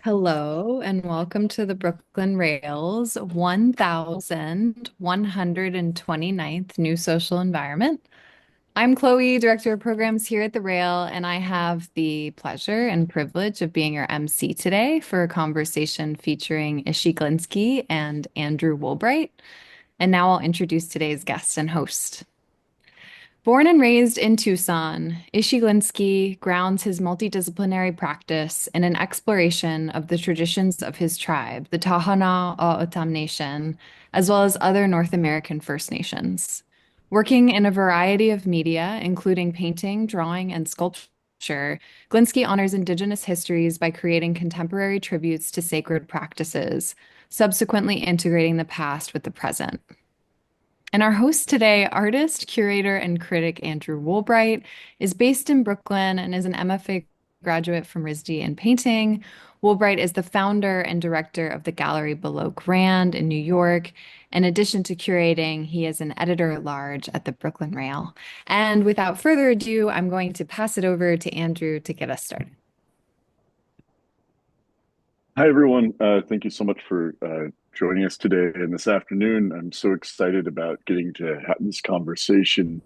Hello and welcome to the Brooklyn Rail's 1129th New Social Environment. I'm Chloe, Director of Programs here at the Rail, and I have the pleasure and privilege of being your MC today for a conversation featuring Ishi Glinsky and Andrew Woolbright. And now I'll introduce today's guest and host. Born and raised in Tucson, Ishi Glinsky grounds his multidisciplinary practice in an exploration of the traditions of his tribe, the Tohono O'odham Nation, as well as other North American First Nations. Working in a variety of media, including painting, drawing, and sculpture, Glinsky honors Indigenous histories by creating contemporary tributes to sacred practices, subsequently integrating the past with the present. And our host today, artist, curator, and critic Andrew Woolbright, is based in Brooklyn and is an MFA graduate from RISD in painting. Woolbright is the founder and director of the gallery Below Grand in New York. In addition to curating, he is an editor-at-large at the Brooklyn Rail. And without further ado, I'm going to pass it over to Andrew to get us started. Hi, everyone. Thank you so much for joining us today and this afternoon. I'm so excited about getting to have this conversation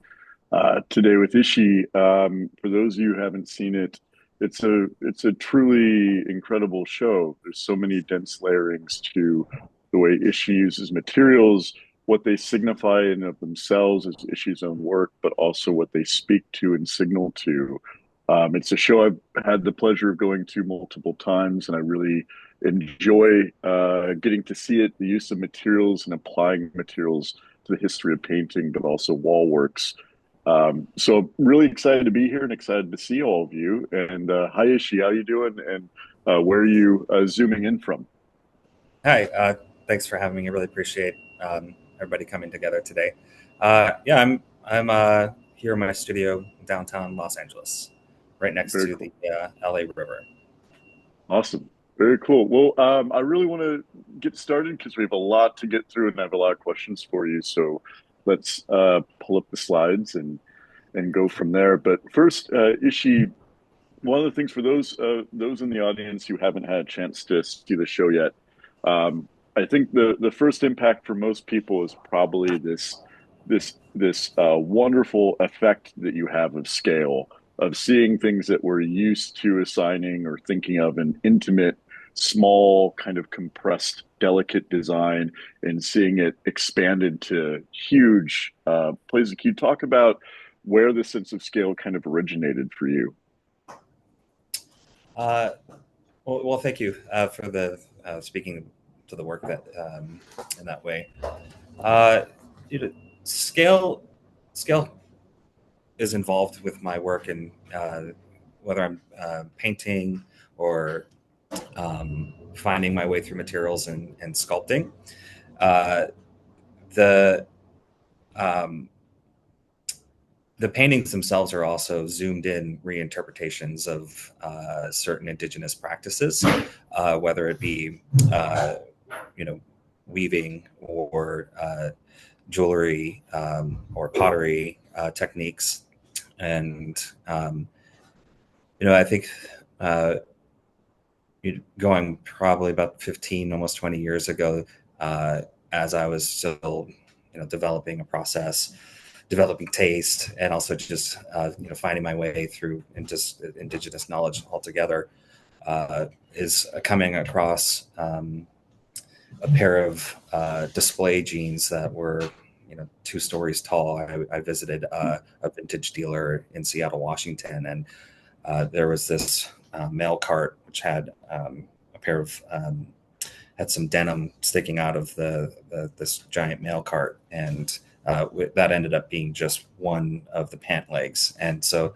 today with Ishi. For those of you who haven't seen it, it's a truly incredible show. There's so many dense layerings to the way Ishi uses materials, what they signify in and of themselves as Ishi's own work, but also what they speak to and signal to. It's a show I've had the pleasure of going to multiple times, and I really enjoy getting to see it, the use of materials and applying materials to the history of painting, but also wall works. So really excited to be here and excited to see all of you. And hi, Ishi, how you doing? And where are you zooming in from? Hi, thanks for having me. I really appreciate everybody coming together today. I'm here in my studio in downtown Los Angeles, right next Very to cool. the LA River. Awesome. Very cool. Well, I really want to get started because we have a lot to get through and I have a lot of questions for you. So let's pull up the slides and go from there. But first, Ishi, one of the things for those in the audience who haven't had a chance to see the show yet, I think the first impact for most people is probably this wonderful effect that you have of scale, of seeing things that we're used to assigning or thinking of an intimate, small, kind of compressed, delicate design, and seeing it expanded to huge places. Can you talk about where the sense of scale kind of originated for you? Uh, well, thank you for the speaking to the work that in that way. Uh, you know, scale scale is involved with my work, and whether I'm painting or finding my way through materials and sculpting. Uh, the um, the paintings themselves are also zoomed in reinterpretations of certain indigenous practices, whether it be uh, you know weaving or jewelry or pottery techniques, and I think uh, going probably about 15, almost 20 years ago, uh, as I was still, developing a process, developing taste, and also just, finding my way through and just indigenous knowledge altogether, is coming across a pair of display jeans that were, 2 stories tall. I visited a vintage dealer in Seattle, Washington, and there was this mail cart which had a pair of had some denim sticking out of this giant mail cart, and that ended up being just one of the pant legs. And so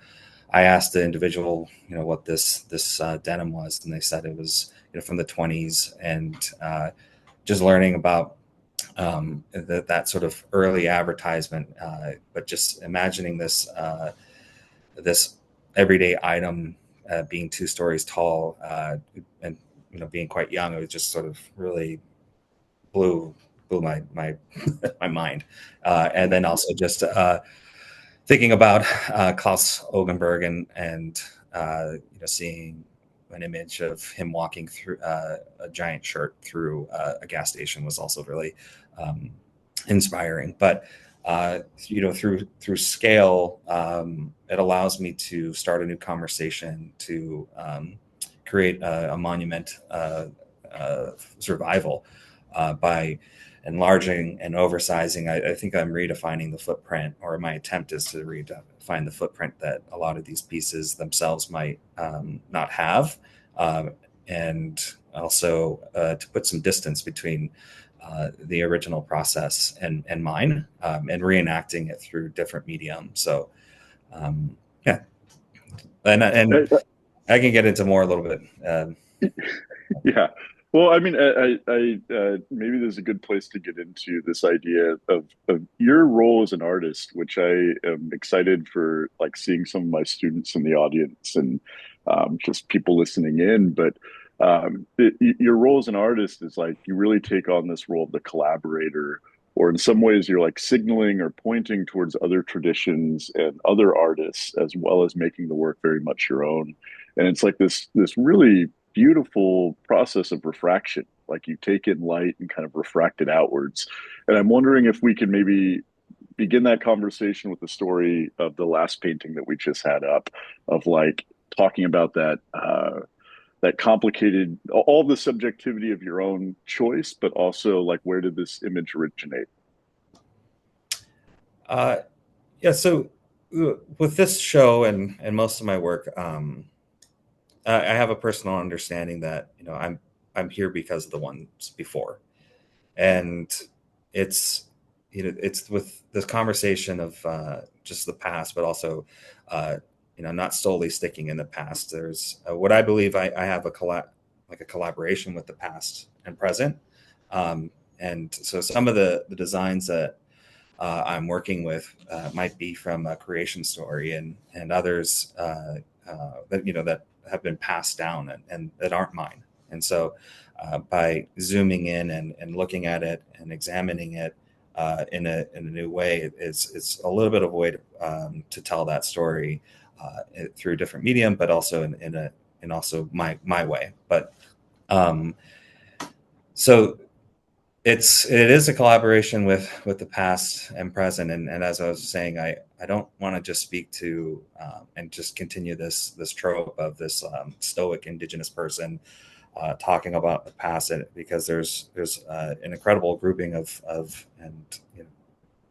I asked the individual, what this denim was, and they said it was, from the 20s, and just learning about that sort of early advertisement, but just imagining this everyday item being 2 stories tall, and being quite young, it was just sort of really blew my my mind, and then also just thinking about Klaus Ogenberg and seeing an image of him walking through a giant shirt through a gas station was also really inspiring. But through scale, it allows me to start a new conversation, to create a monument survival by enlarging and oversizing. I think I'm redefining the footprint, or my attempt is to redefine the footprint that a lot of these pieces themselves might not have, and also to put some distance between the original process and mine, and reenacting it through different mediums. So, yeah, and I can get into more a little bit. Yeah. Well, I mean, maybe there's a good place to get into this idea of your role as an artist, which I am excited for, like seeing some of my students in the audience and just people listening in. But your role as an artist is like you really take on this role of the collaborator, or in some ways you're like signaling or pointing towards other traditions and other artists, as well as making the work very much your own. And it's like this really beautiful process of refraction. Like you take in light and kind of refract it outwards. And I'm wondering if we could maybe begin that conversation with the story of the last painting that we just had up, of like talking about that complicated, all the subjectivity of your own choice, but also like where did this image originate? Yeah, so with this show and most of my work, I have a personal understanding that I'm here because of the ones before, and it's it's with this conversation of just the past, but also not solely sticking in the past. There's what I believe I have a collaboration with the past and present, and so some of the designs that I'm working with might be from a creation story, and others that have been passed down and that aren't mine. And so by zooming in and looking at it and examining it in a new way, it's a little bit of a way to tell that story through a different medium, but also in also my way. But so it is a collaboration with the past and present, and as I was saying, I don't want to just speak to and just continue this trope of this stoic Indigenous person talking about the past, because there's an incredible grouping of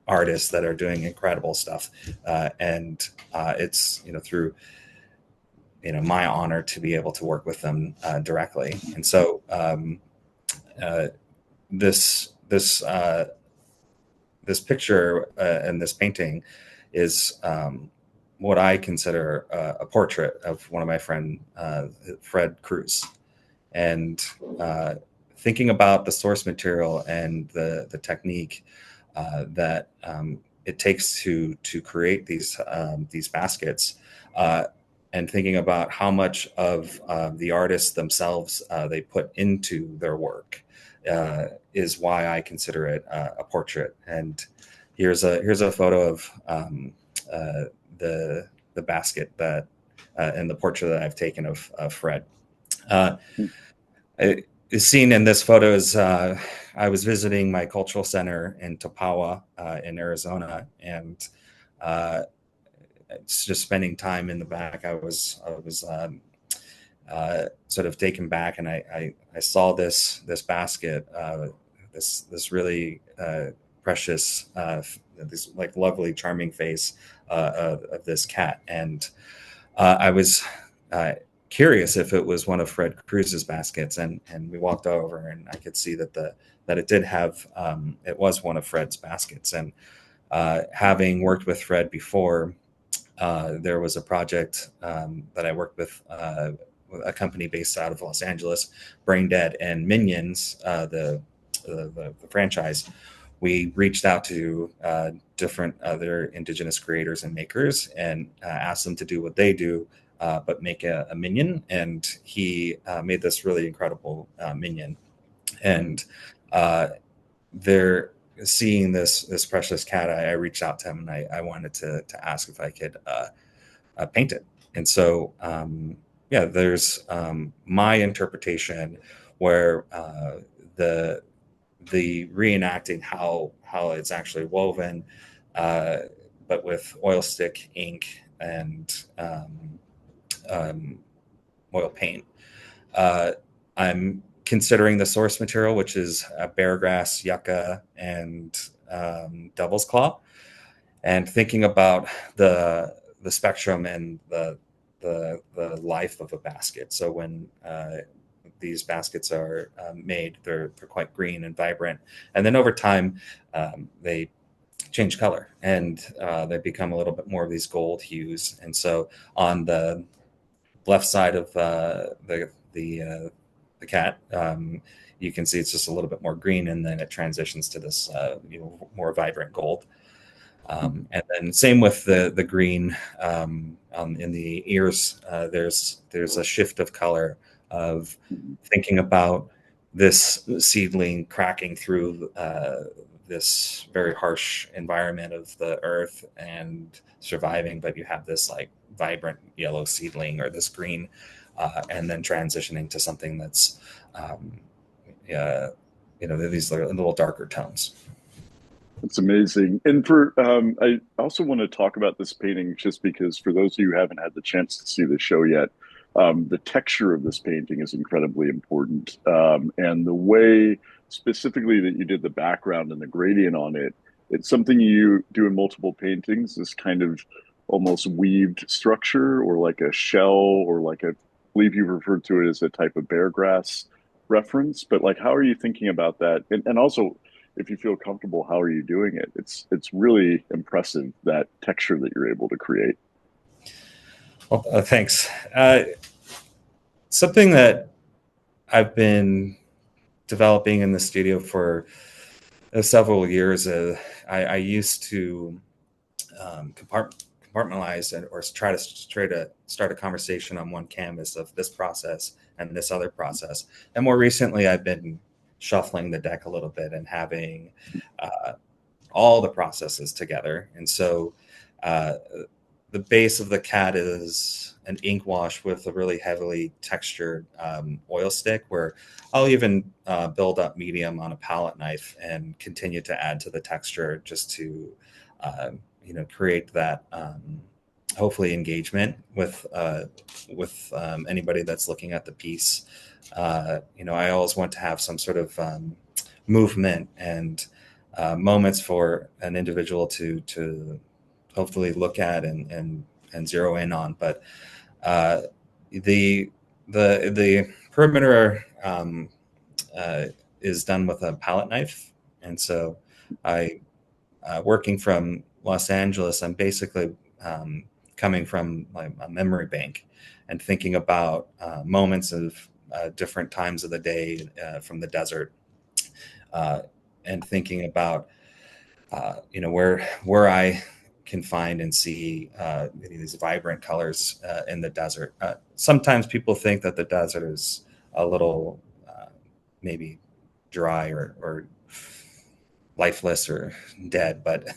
artists that are doing incredible stuff, and it's through my honor to be able to work with them directly. And so this picture and this painting is what I consider a portrait of one of my friend, Fred Cruz. And thinking about the source material and the technique that it takes to create these baskets, and thinking about how much of the artists themselves they put into their work, is why I consider it a portrait. And here's a photo of the basket that and the portrait that I've taken of Fred. Seen in this photo is I was visiting my cultural center in Topawa in Arizona, and it's just spending time in the back. I was sort of taken back, and I saw this basket, this really precious, this like lovely, charming face of this cat, and I was curious if it was one of Fred Cruz's baskets, and we walked over, and I could see that it did have it was one of Fred's baskets. And having worked with Fred before, there was a project that I worked with a company based out of Los Angeles, Brain Dead, and Minions, the franchise. We reached out to different other Indigenous creators and makers and asked them to do what they do, but make a minion. And he made this really incredible minion. And they're seeing this precious cat. I reached out to him, and I wanted to ask if I could paint it. And so yeah, there's my interpretation where the reenacting how it's actually woven, uh, but with oil stick ink and um, oil paint. Uh, I'm considering the source material, which is bear grass, yucca, and devil's claw, and thinking about the spectrum and the life of a basket. So when these baskets are made, they're quite green and vibrant, and then over time they change color and they become a little bit more of these gold hues. And so on the left side of the cat, you can see it's just a little bit more green, and then it transitions to this more vibrant gold. And then same with the green in the ears. There's a shift of color of thinking about this seedling cracking through this very harsh environment of the earth and surviving, but you have this like vibrant yellow seedling or this green, and then transitioning to something that's these little darker tones. It's amazing. And I also want to talk about this painting just because for those of you who haven't had the chance to see the show yet, the texture of this painting is incredibly important. And the way specifically that you did the background and the gradient on it, it's something you do in multiple paintings, this kind of almost weaved structure or like a shell or like I believe you referred to it as a type of bear grass reference. But like, how are you thinking about that? And also, if you feel comfortable, how are you doing it? It's really impressive, that texture that you're able to create. Well, thanks. Something that I've been developing in the studio for several years. I used to compartmentalize or try to start a conversation on one canvas of this process and this other process. And more recently, I've been shuffling the deck a little bit and having all the processes together. And so the base of the cat is an ink wash with a really heavily textured oil stick, where I'll even build up medium on a palette knife and continue to add to the texture just to create that hopefully engagement with anybody that's looking at the piece. I always want to have some sort of movement and moments for an individual to hopefully look at and zero in on. But the perimeter is done with a palette knife, and so I working from Los Angeles, I'm basically coming from a memory bank and thinking about moments of different times of the day from the desert, and thinking about where I can find and see these vibrant colors in the desert. Sometimes people think that the desert is a little maybe dry or lifeless or dead, but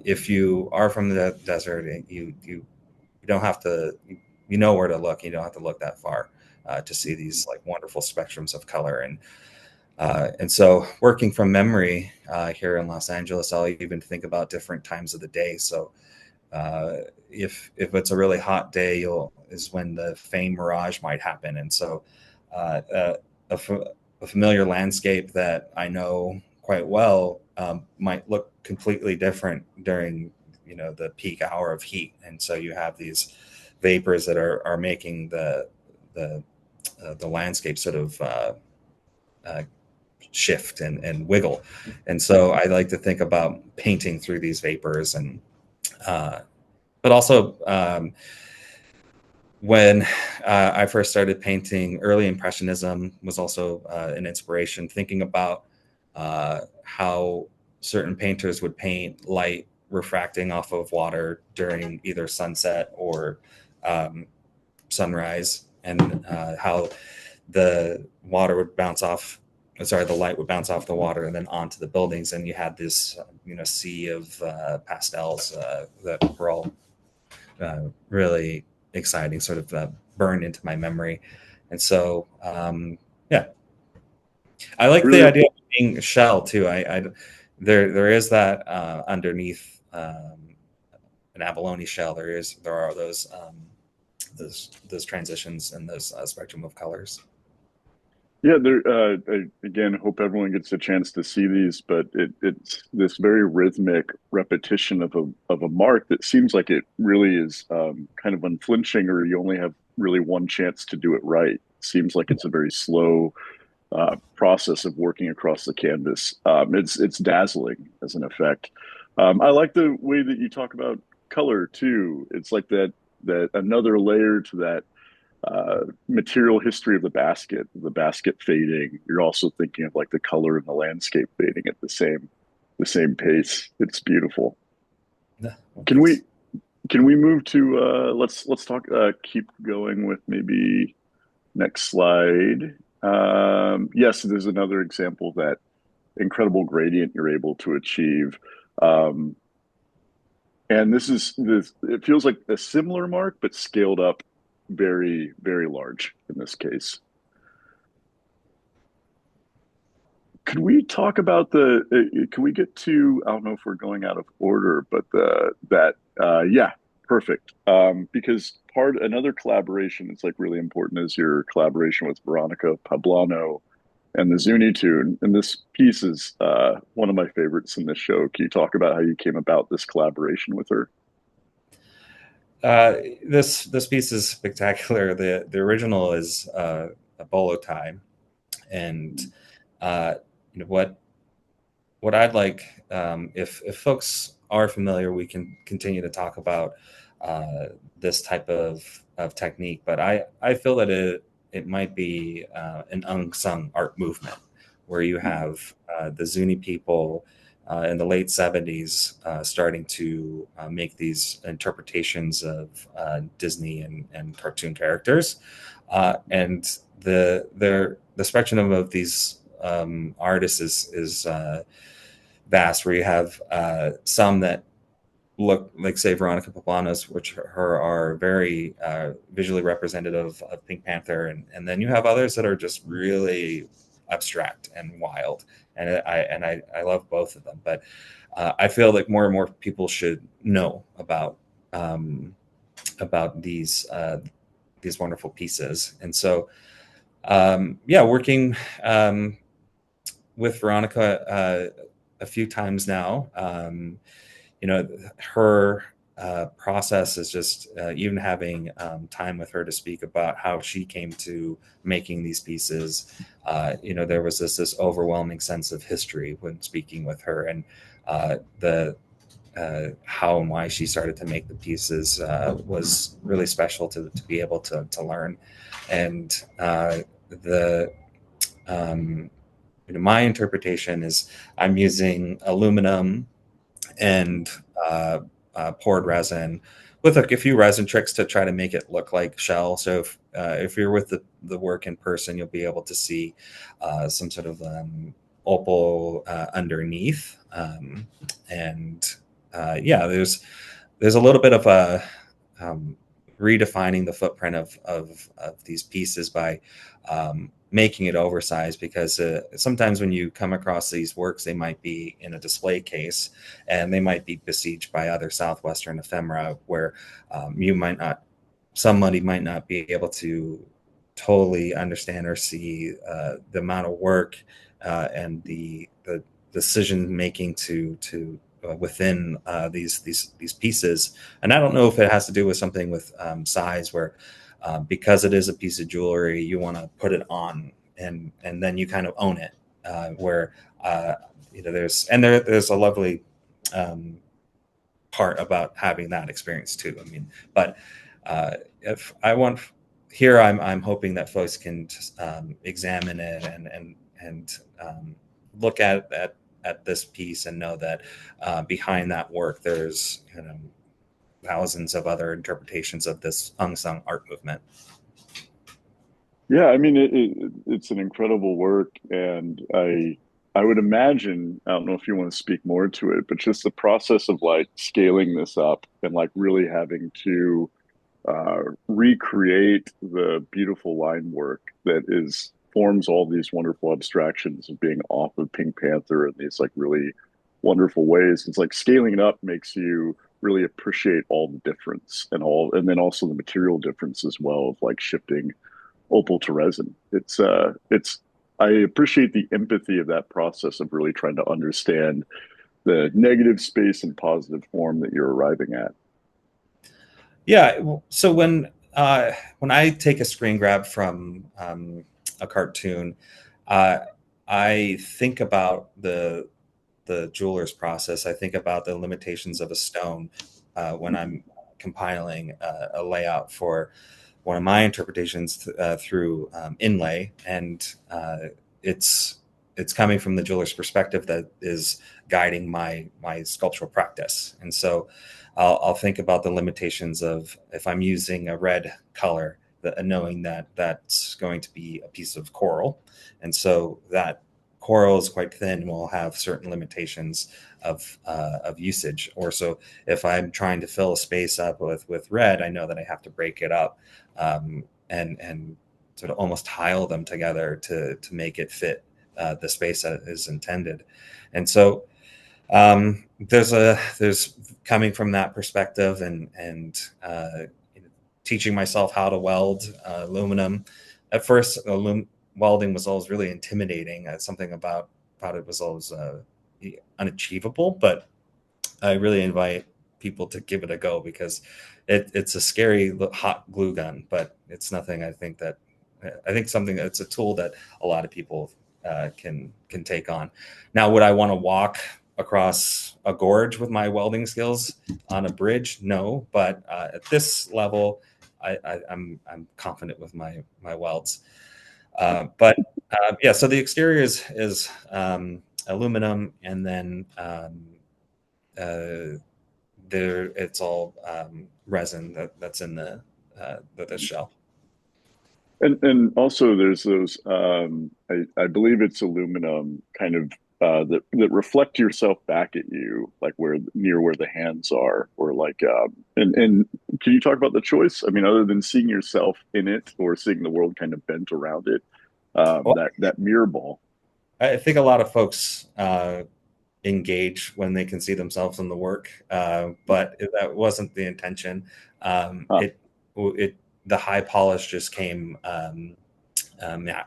if you are from the desert, you don't have to, you know where to look. You don't have to look that far to see these like wonderful spectrums of color. And so working from memory here in Los Angeles, I'll even think about different times of the day. So if it's a really hot day, is when the faint mirage might happen. And so a familiar landscape that I know quite well might look completely different during the peak hour of heat. And so you have these vapors that are making the landscape sort of shift and wiggle. And so I like to think about painting through these vapors, and but also when I first started painting, early Impressionism was also an inspiration, thinking about how certain painters would paint light refracting off of water during either sunset or sunrise, and how the water would bounce off, the light would bounce off the water and then onto the buildings. And you had this, sea of pastels that were all really exciting, sort of burned into my memory. And so, yeah, I like the Really, idea of being a shell too. There is that underneath an abalone shell. There are those transitions and those spectrum of colors. yeah. There. I, again, hope everyone gets a chance to see these, but it's this very rhythmic repetition of a mark that seems like it really is kind of unflinching, or you only have really one chance to do it right. Seems like it's a very slow process of working across the canvas. It's dazzling as an effect. I like the way that you talk about color too. It's like that another layer to that material history of the basket fading. You're also thinking of like the color and the landscape fading at the same pace. It's beautiful. Yeah, well, Can we thanks. can we move to let's talk keep going with maybe next slide. Yes, there's another example of that incredible gradient you're able to achieve. Um, and this it feels like a similar mark, but scaled up very, very large in this case. Could we talk about can we get to, I don't know if we're going out of order, but yeah, perfect. Because another collaboration that's like really important is your collaboration with Veronica Poblano and the Zuni Tune. And this piece is one of my favorites in this show. Can you talk about how you came about this collaboration with her? Uh, this piece is spectacular. The original is a bolo tie, and uh, what I'd like, if folks are familiar, we can continue to talk about this type of technique. But I feel that it might be an unsung art movement where you have the Zuni people in the late 70s starting to make these interpretations of Disney and cartoon characters. And the spectrum of these artists is vast, where you have some that look like, say, Veronica Poblano's, which her are very visually representative of Pink Panther, and then you have others that are just really abstract and wild, and I love both of them. But I feel like more and more people should know about these wonderful pieces, and so yeah, working with Veronica a few times now. Her process is just even having time with her to speak about how she came to making these pieces. There was this overwhelming sense of history when speaking with her, and the how and why she started to make the pieces was really special to be able to learn. And the my interpretation is I'm using aluminum and poured resin with a few resin tricks to try to make it look like shell. So if you're with the work in person, you'll be able to see some sort of opal underneath. And yeah, there's a little bit of a redefining the footprint of these pieces by making it oversized, because sometimes when you come across these works, they might be in a display case and they might be besieged by other southwestern ephemera where somebody might not be able to totally understand or see the amount of work and the decision making to within these pieces. And I don't know if it has to do with something with size, where because it is a piece of jewelry, you want to put it on, and then you kind of own it. Where there's a lovely part about having that experience too. I mean, but if I want here, I'm hoping that folks can just, examine it and look at this piece and know that behind that work, there's thousands of other interpretations of this unsung art movement. Yeah, I mean it's an incredible work, and I would imagine, I don't know if you want to speak more to it, but just the process of like scaling this up and like really having to recreate the beautiful line work that is forms all these wonderful abstractions of being off of Pink Panther in these like really wonderful ways. It's like scaling it up makes you really appreciate all the difference and then also the material difference as well of like shifting opal to resin. It's I appreciate the empathy of that process of really trying to understand the negative space and positive form that you're arriving at. Yeah. So when I take a screen grab from a cartoon, uh, I think about the jeweler's process. I think about the limitations of a stone when I'm compiling a layout for one of my interpretations through inlay, and it's it's coming from the jeweler's perspective that is guiding my sculptural practice. And so I'll think about the limitations of if I'm using a red color, knowing that that's going to be a piece of coral, and so that coral is quite thin, will have certain limitations of usage. Or so if I'm trying to fill a space up with red, I know that I have to break it up and sort of almost tile them together to make it fit the space that is intended. And so there's coming from that perspective and teaching myself how to weld aluminum. At first, welding was always really intimidating. Something about it was always unachievable, but I really invite people to give it a go because it's a scary hot glue gun, but it's nothing. I think something that's a tool that a lot of people can take on. Now, would I want to walk across a gorge with my welding skills on a bridge? No, but at this level, I'm confident with my welds. But yeah, so the exterior is aluminum, and then uh, there it's all resin that's in the shell. And also there's those I believe it's aluminum kind of that reflect yourself back at you, like where near where the hands are, or like and can you talk about the choice? I mean, other than seeing yourself in it or seeing the world kind of bent around it, Well, that mirror ball. I think a lot of folks engage when they can see themselves in the work, but that wasn't the intention. Huh. It the high polish just came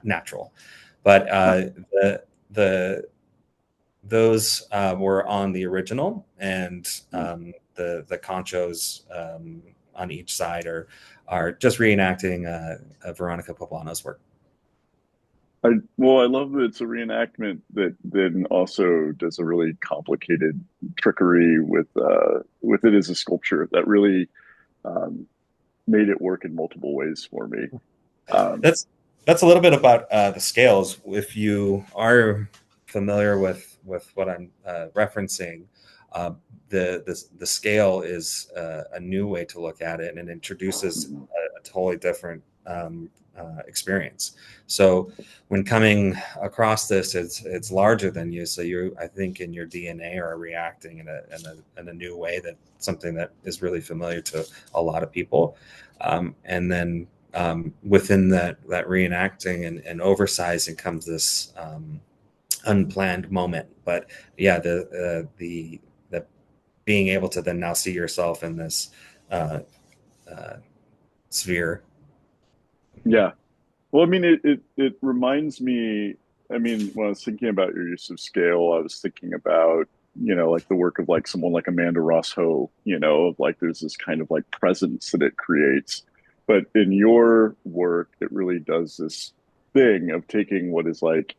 natural, but the those were on the original, and the conchos on each side are just reenacting Veronica Poplano's work. I love that it's a reenactment that then also does a really complicated trickery with it as a sculpture that really um, made it work in multiple ways for me. Um, That's a little bit about the scales. If you are familiar with what I'm referencing, uh, the scale is a new way to look at it, and it introduces a totally different experience. So when coming across this, it's larger than you. So you, I think, in your DNA are reacting in a new way, that something that is really familiar to a lot of people, and then within that reenacting and oversizing comes this unplanned moment. But yeah, the being able to then now see yourself in this uh, uh, sphere. yeah. Well, I mean, it reminds me. I mean, when I was thinking about your use of scale, I was thinking about like the work of like someone like Amanda Ross Ho. Of like there's this kind of like presence that it creates. But in your work, it really does this thing of taking what is like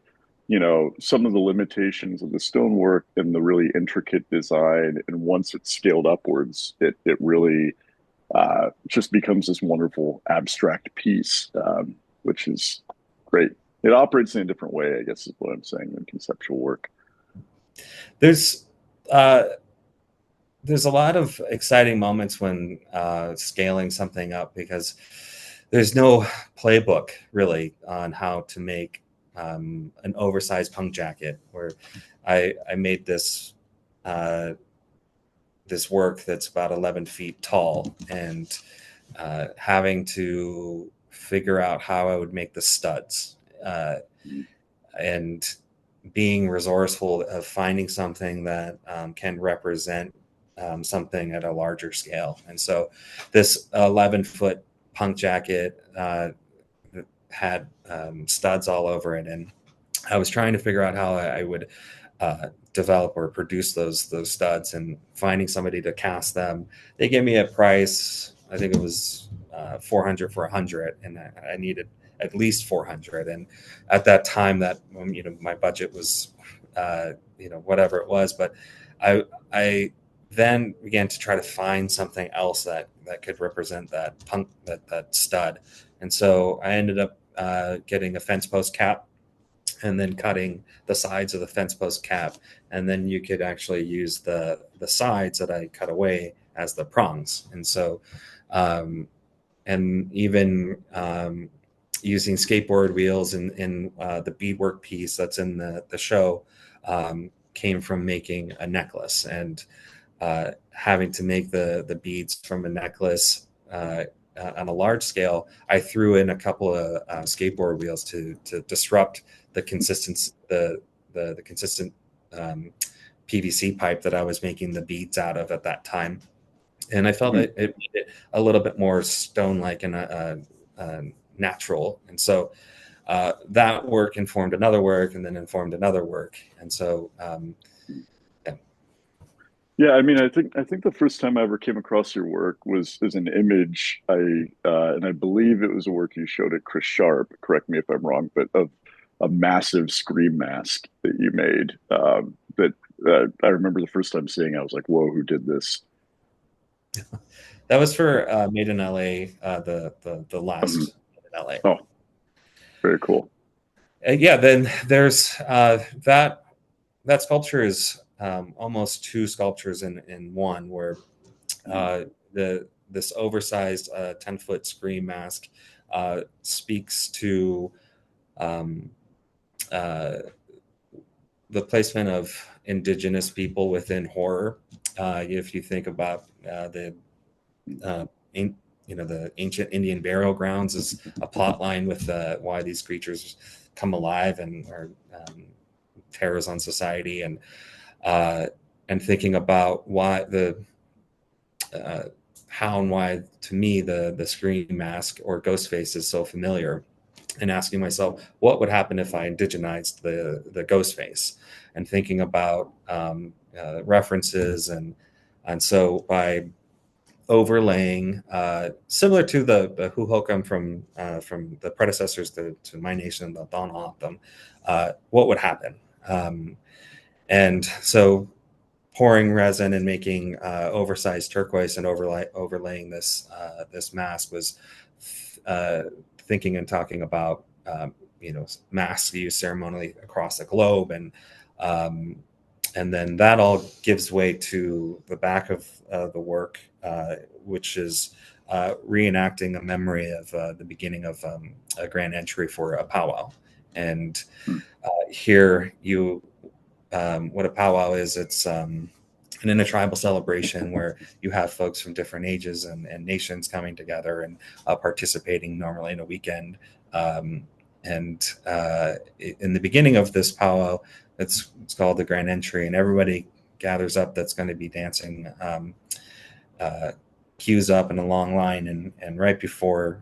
some of the limitations of the stonework and the really intricate design, and once it's scaled upwards, it really just becomes this wonderful abstract piece, which is great. It operates in a different way, I guess, is what I'm saying, than conceptual work. There's uh, there's a lot of exciting moments when scaling something up, because there's no playbook really on how to make an oversized punk jacket. Where I made uh, this work that's about 11 feet tall, and having to figure out how I would make the studs, and being resourceful of finding something that can represent something at a larger scale. And so this 11-foot punk jacket had studs all over it, and I was trying to figure out how I would develop or produce those studs, and finding somebody to cast them. They gave me a price. I think it was 400 for 100, and I needed at least 400. And at that time, that my budget was whatever it was, but I then began to try to find something else that could represent that punk, that stud. And so I ended up getting a fence post cap, and then cutting the sides of the fence post cap, and then you could actually use the sides that I cut away as the prongs. And so and even using skateboard wheels in the beadwork piece that's in the show came from making a necklace, and having to make the beads from a necklace on a large scale. I threw in a couple of skateboard wheels to disrupt the consistent PVC pipe that I was making the beads out of at that time. And I felt it made it a little bit more stone-like and natural. And so that work informed another work, and then informed another work. And so, Yeah, I mean, I think the first time I ever came across your work was as an image. And I believe it was a work you showed at Chris Sharp. Correct me if I'm wrong, but of a massive scream mask that you made. That I remember the first time seeing. I was like, "Whoa, who did this?" that was for Made in LA, the Um, last Made in LA. oh, very cool. Yeah, then there's that sculpture is almost two sculptures in one, where this oversized 10-foot scream mask speaks to um, uh, the placement of Indigenous people within horror. If you think about uh, the ancient Indian burial grounds as a plot line with why these creatures come alive and are terrors on society, and thinking about why uh, how and why, to me, the scream mask or ghost face is so familiar, and asking myself what would happen if I indigenized the ghost face, and thinking about references, and so by overlaying, similar to the Hohokam from the predecessors to my nation, the Tohono O'odham, what would happen? And so pouring resin and making oversized turquoise and overlaying this mask was thinking and talking about masks used ceremonially across the globe, and then that all gives way to the back of the work, which is reenacting a memory of the beginning of a grand entry for a powwow. And here you what a powwow is. It's an intertribal celebration where you have folks from different ages and nations coming together and participating normally in a weekend. And in the beginning of this powwow, it's called the grand entry, and everybody gathers up that's going to be dancing, queues up in a long line, and right before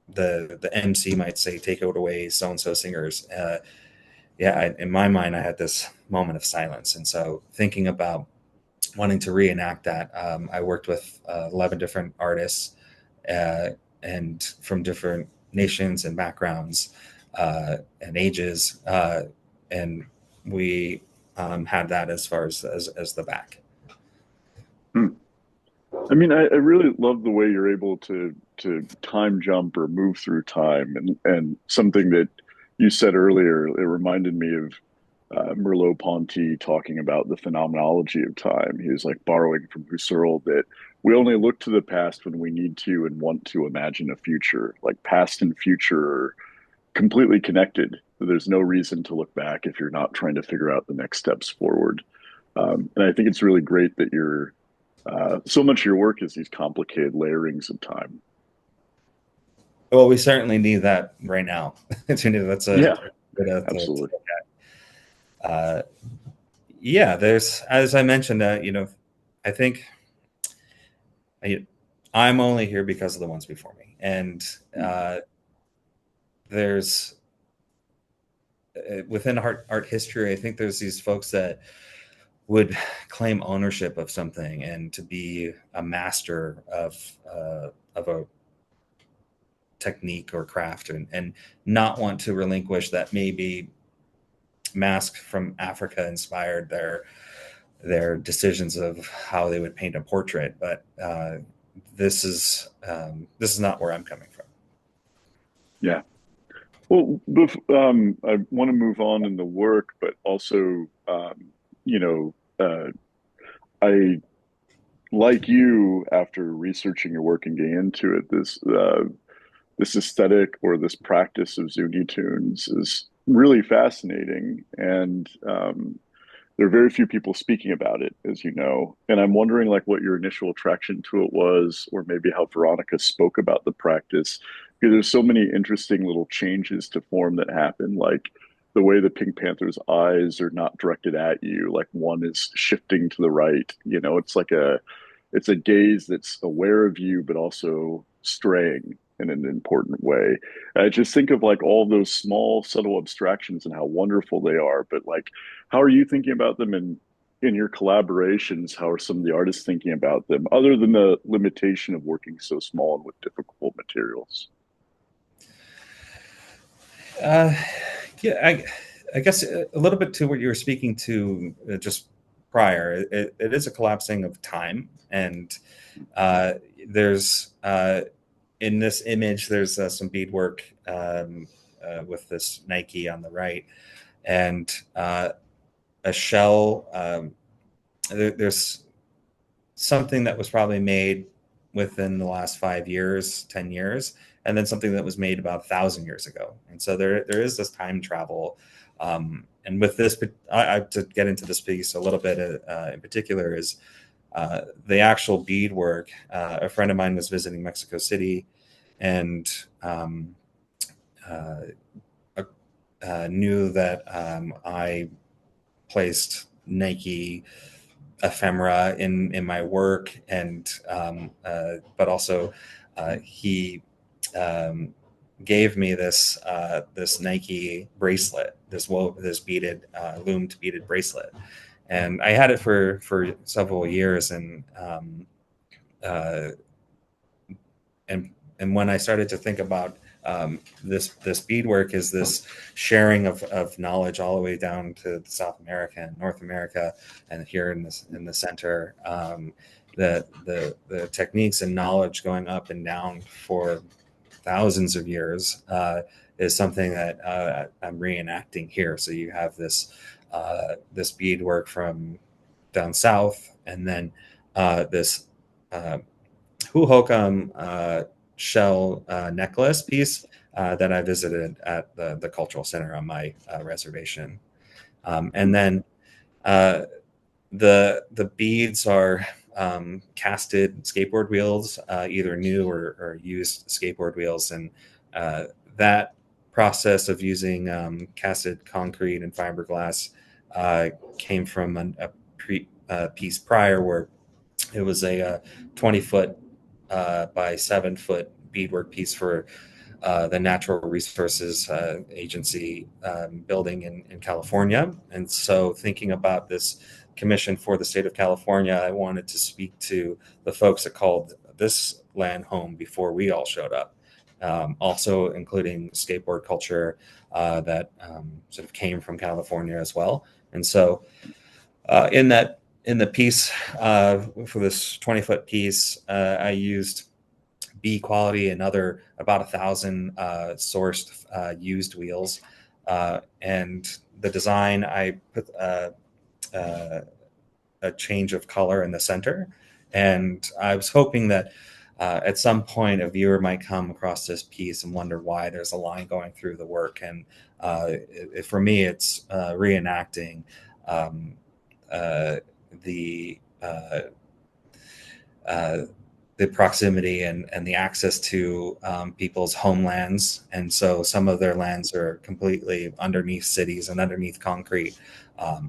the MC might say, "Take it away, so and so singers." In my mind, I had this moment of silence. And so thinking about wanting to reenact that, I worked with 11 different artists, and from different nations and backgrounds and ages. And we had that as far as the back. Hmm. I mean, I really love the way you're able to time jump or move through time, and something that you said earlier, it reminded me of Mero Ponti talking about the phenomenology of time. He was like borrowing from Husserl that we only look to the past when we need to and want to imagine a future. Like past and future are completely connected. There's no reason to look back if you're not trying to figure out the next steps forward. And I think it's really great that you're So much of your work is these complicated layerings of time. Well, we certainly need that right now. That's a Yeah, good to absolutely. look at. Yeah, there's, as I mentioned, I think I'm only here because of the ones before me, and there's within art history, I think there's these folks that would claim ownership of something and to be a master of a technique or craft, and not want to relinquish that. Maybe Mask from Africa inspired their decisions of how they would paint a portrait, but this is not where I'm coming from. Yeah. Well, I want to move on in the work, but also, you know, I like you after researching your work and getting into it. This aesthetic or this practice of Zuni tunes is really fascinating, and there are very few people speaking about it, as you know. And I'm wondering, like, what your initial attraction to it was, or maybe how Veronica spoke about the practice, because there's so many interesting little changes to form that happen, like the way the Pink Panther's eyes are not directed at you, like one is shifting to the right. It's a gaze that's aware of you, but also straying in an important way. I just think of like all those small, subtle abstractions and how wonderful they are. But like, how are you thinking about them in your collaborations? How are some of the artists thinking about them, other than the limitation of working so small and with difficult materials? Uh, yeah, I guess a little bit to what you were speaking to just prior. It is a collapsing of time, and uh, there's in this image there's some beadwork with this Nike on the right, and a shell. There's something that was probably made within the last 5 years, 10 years, and then something that was made about 1,000 years ago. And so there is this time travel. And with this, to get into this piece a little bit in particular, is the actual beadwork. A friend of mine was visiting Mexico City, and uh, knew that I placed Nike ephemera in my work, and but also he um, gave me this Nike bracelet, this beaded loomed beaded bracelet, and I had it for several years, uh, and when I started to think about this beadwork is this sharing of knowledge all the way down to South America and North America, and here in the center, the techniques and knowledge going up and down for thousands of years is something that I'm reenacting here. So you have this beadwork from down south, and then this uh, Hohokam shell necklace piece that I visited at the cultural center on my reservation. And then uh, the beads are casted skateboard wheels, either new or used skateboard wheels, and that process of using casted concrete and fiberglass came from a piece prior where it was a 20-foot by 7-foot beadwork piece for the Natural Resources Agency building in California. And so, thinking about this commission for the state of California, I wanted to speak to the folks that called this land home before we all showed up. Also, including skateboard culture that sort of came from California as well. And so, in the piece for this 20-foot piece, I used B quality and other about 1,000 sourced used wheels. And the design, I put a change of color in the center. And I was hoping that at some point a viewer might come across this piece and wonder why there's a line going through the work. And for me, it's reenacting um, the the proximity and the access to people's homelands. And so some of their lands are completely underneath cities and underneath concrete,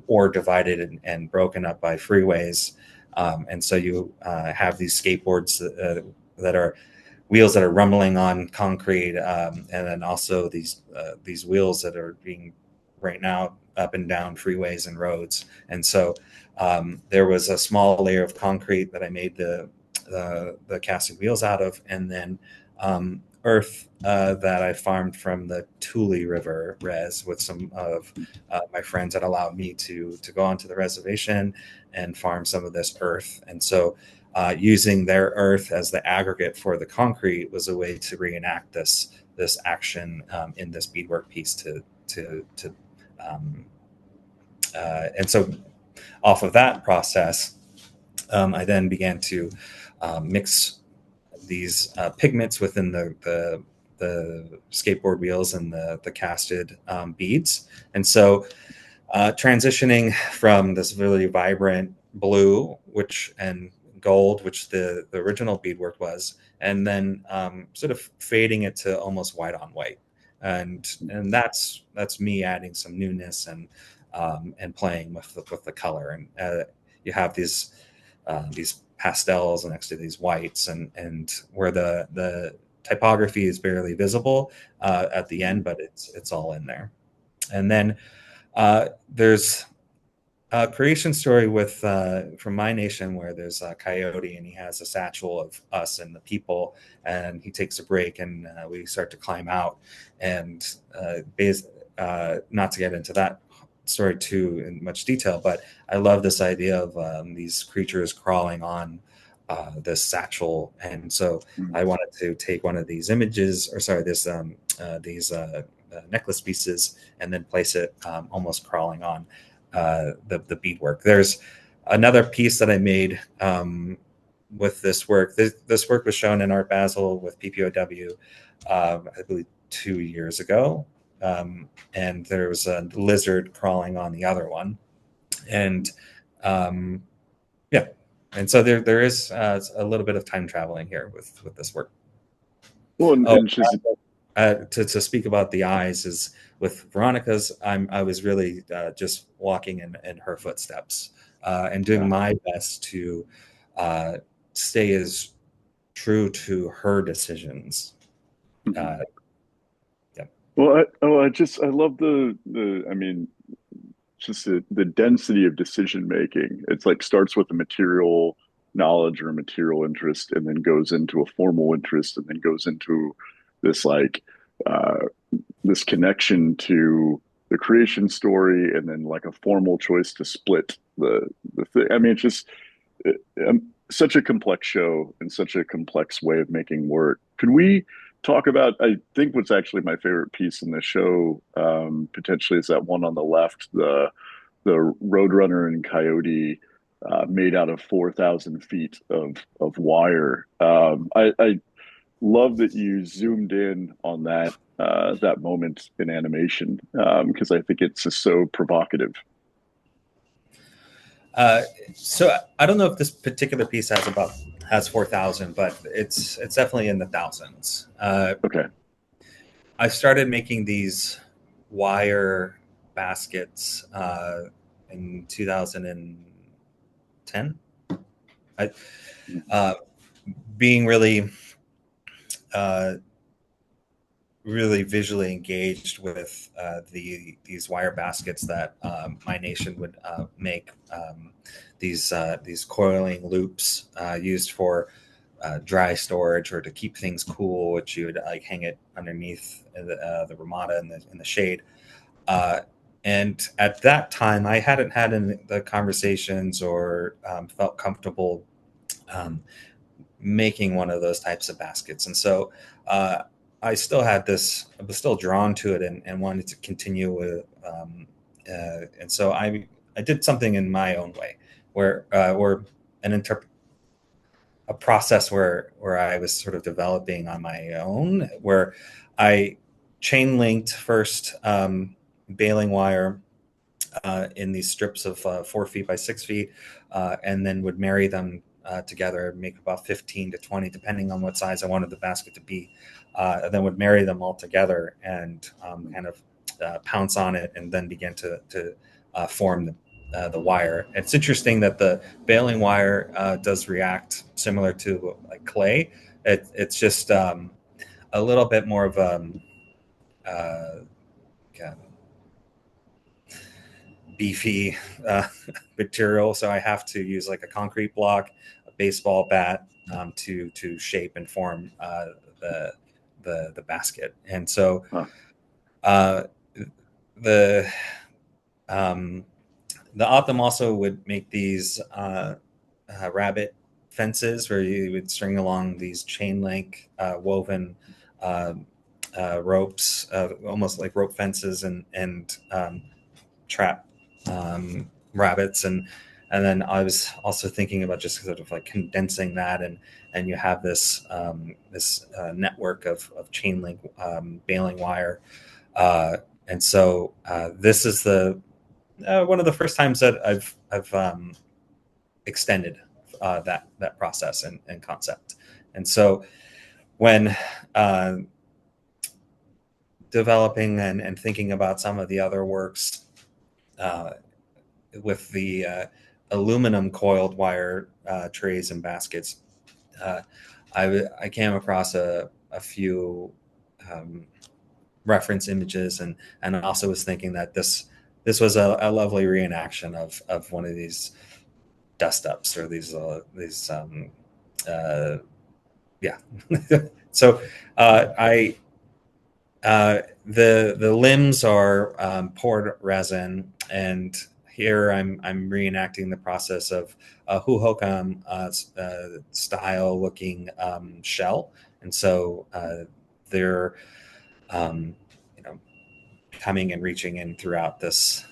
or divided and broken up by freeways. And so you have these skateboards that are wheels that are rumbling on concrete, and then also these wheels that are being right now up and down freeways and roads. And so there was a small layer of concrete that I made the casting wheels out of, and then earth that I farmed from the Tule River res with some of my friends that allowed me to go onto the reservation and farm some of this earth. And so using their earth as the aggregate for the concrete was a way to reenact this action in this beadwork piece and so off of that process, I then began to mix these pigments within the skateboard wheels and the casted beads. And so transitioning from this really vibrant blue, and gold, which the original beadwork was, and then sort of fading it to almost white on white. And that's me adding some newness and playing with the color. And you have these pastels next to these whites, and where the typography is barely visible at the end, but it's all in there. And then there's a creation story with from my nation where there's a Coyote, and he has a satchel of us and the people, and he takes a break, and we start to climb out. And not to get into that story too in much detail, but I love this idea of these creatures crawling on this satchel. And so I wanted to take one of these images, or sorry, these necklace pieces, and then place it almost crawling on the beadwork. There's another piece that I made with this work. This work was shown in Art Basel with PPOW, I believe 2 years ago. And there was a lizard crawling on the other one. And yeah, and so there is a little bit of time traveling here with this work. Well, and just to speak about the eyes is with Veronica's, I was really just walking in her footsteps and doing my best to stay as true to her decisions. Yeah. Well, I love I mean, just the density of decision making. It's like starts with a material knowledge or a material interest, and then goes into a formal interest, and then goes into this like uh, this connection to the creation story, and then like a formal choice to split the thing. I mean, it's just such a complex show and such a complex way of making work. Could we talk about? I think what's actually my favorite piece in the show potentially is that one on the left, the Roadrunner and Coyote. Made out of 4,000 feet of wire. I love that you zoomed in on that moment in animation because I think it's just so provocative. So I don't know if this particular piece has 4,000, but it's definitely in the thousands. Okay. I started making these wire baskets in 2010. Being really really visually engaged with these wire baskets that my nation would make, these coiling loops used for dry storage or to keep things cool, which you would like hang it underneath the ramada in the shade. And at that time, I hadn't had the conversations or felt comfortable making one of those types of baskets. And so I was still drawn to it and wanted to continue with. And so I did something in my own way, where a process where I was sort of developing on my own, where I chain linked first baling wire in these strips of 4 feet by 6 feet, and then would marry them together, make about 15 to 20, depending on what size I wanted the basket to be, and then would marry them all together and kind of pounce on it and then begin to form the wire. It's interesting that the baling wire does react similar to like clay. It's just a little bit more of beefy material, so I have to use like a concrete block, a baseball bat to shape and form the basket. And so the O'odham also would make these rabbit fences where you would string along these chain link woven ropes, almost like rope fences, and trap rabbits. And then I was also thinking about just sort of like condensing that, and you have this network of chain link baling wire. And so this is the one of the first times that I've extended that process and concept. And so when developing and thinking about some of the other works with the aluminum coiled wire trays and baskets, I came across a few reference images, and I also was thinking that this was a lovely reenaction of one of these dust ups, or these yeah. So I the limbs are poured resin, and here I'm reenacting the process of a Hohokam style looking shell, and so they're coming and reaching in throughout this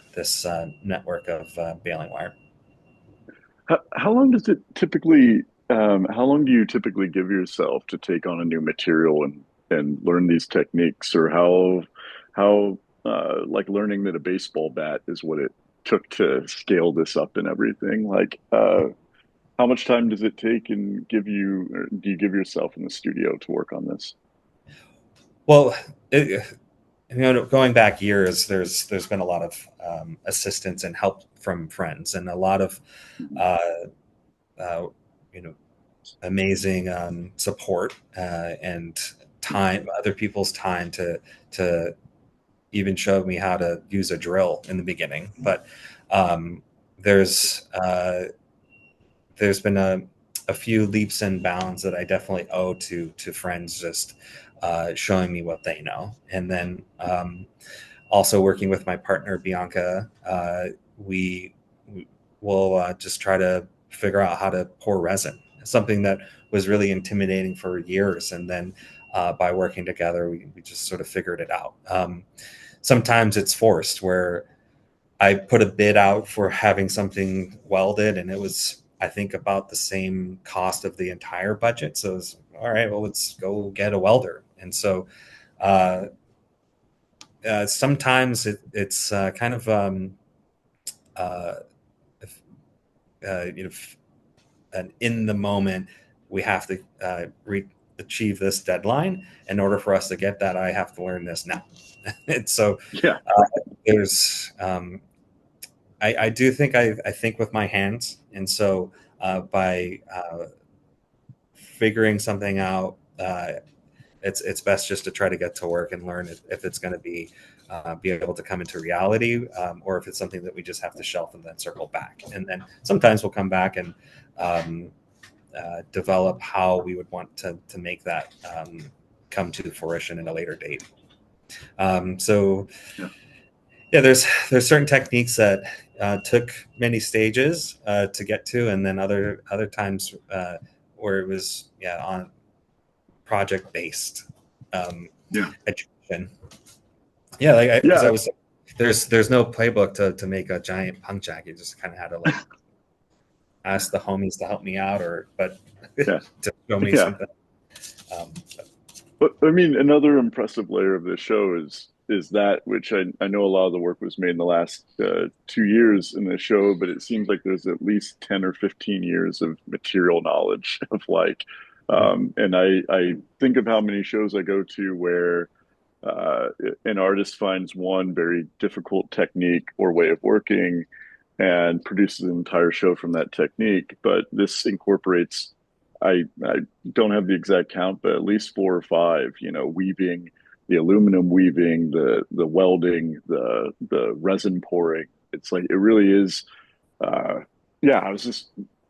network of baling wire. How long does it typically? How long do you typically give yourself to take on a new material and learn these techniques, or how like learning that a baseball bat is what it took to scale this up and everything? Like, how much time does it take and do you give yourself in the studio to work on this? Well, going back years, there's been a lot of assistance and help from friends, and a lot of uh, amazing support and time, other people's time to even show me how to use a drill in the beginning. But um, there's been a few leaps and bounds that I definitely owe to friends just showing me what they know. And then also working with my partner Bianca, we will just try to figure out how to pour resin, something that was really intimidating for years. And then by working together, we just sort of figured it out. Sometimes it's forced, where I put a bid out for having something welded, and it was, I think, about the same cost of the entire budget. So it was, all right, well, let's go get a welder. And so sometimes it's kind of uh, and in the moment, we have to achieve this deadline. In order for us to get that, I have to learn this now. And so Yeah. there's I do think I think with my hands, and so by figuring something out, it's best just to try to get to work and learn if it's going to be able to come into reality, or if it's something that we just have to shelf and then circle back. And then sometimes we'll come back and develop how we would want to make that come to fruition in a later date. So yeah, there's certain techniques that took many stages to get to, and then other times where it was on project based education. Yeah, like because I was there's no playbook to make a giant punk jacket. You just kind of had to like ask the homies to help me out, but to show me something. But I mean, another impressive layer of this show is is that, which I know a lot of the work was made in the last 2 years in the show, but it seems like there's at least 10 or 15 years of material knowledge of like, and I think of how many shows I go to where uh, an artist finds one very difficult technique or way of working and produces an entire show from that technique. But this incorporates, I don't have the exact count, but at least four or five, weaving, the aluminum weaving, the welding, the resin pouring. It's like it really is yeah, I was just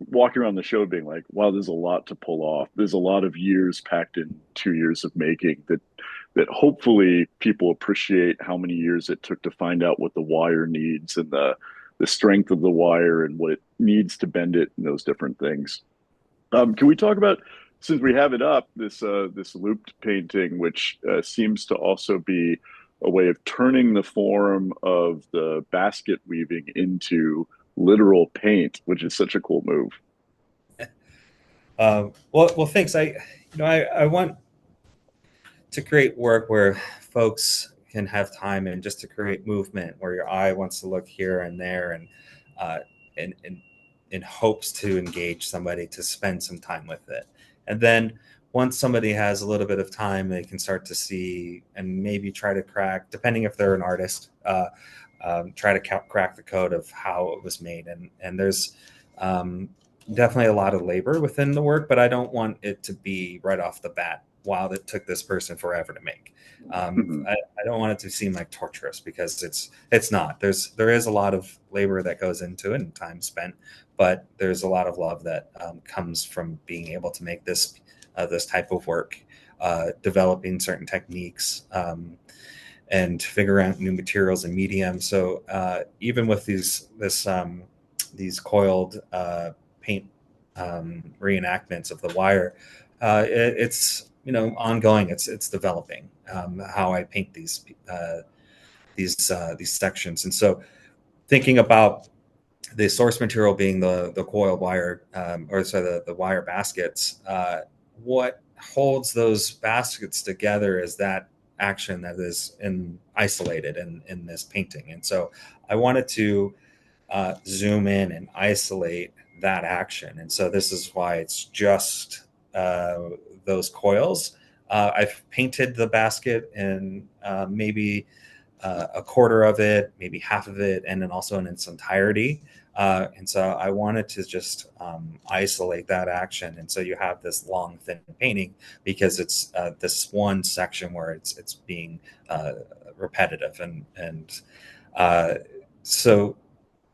walking around the show being like, wow, there's a lot to pull off. There's a lot of years packed in 2 years of making that hopefully people appreciate how many years it took to find out what the wire needs and the strength of the wire and what it needs to bend it and those different things. Can we talk about, since we have it up, this looped painting, which seems to also be a way of turning the form of the basket weaving into literal paint, which is such a cool move. Well, thanks. I want to create work where folks can have time and just to create movement where your eye wants to look here and there uh, and in hopes to engage somebody to spend some time with it. And then once somebody has a little bit of time, they can start to see and maybe try to crack, depending if they're an artist, try to crack the code of how it was made. And there's definitely a lot of labor within the work, but I don't want it to be right off the bat. Wow, it took this person forever to make. Mhm. I don't want it to seem like torturous because it's not. There is a lot of labor that goes into it and time spent, but there's a lot of love that comes from being able to make this type of work, developing certain techniques, and figuring out new materials and mediums. So even with these coiled paint reenactments of the wire, it's ongoing. It's developing how I paint these sections, and so thinking about the source material being the coiled wire, or sorry, the wire baskets. What holds those baskets together is that action that is isolated in this painting, and so I wanted to zoom in and isolate that action. And so this is why it's just those coils. I've painted the basket in maybe a quarter of it, maybe half of it, and then also in its entirety. And so I wanted to just isolate that action. And so you have this long, thin painting because it's this one section where it's being repetitive. And so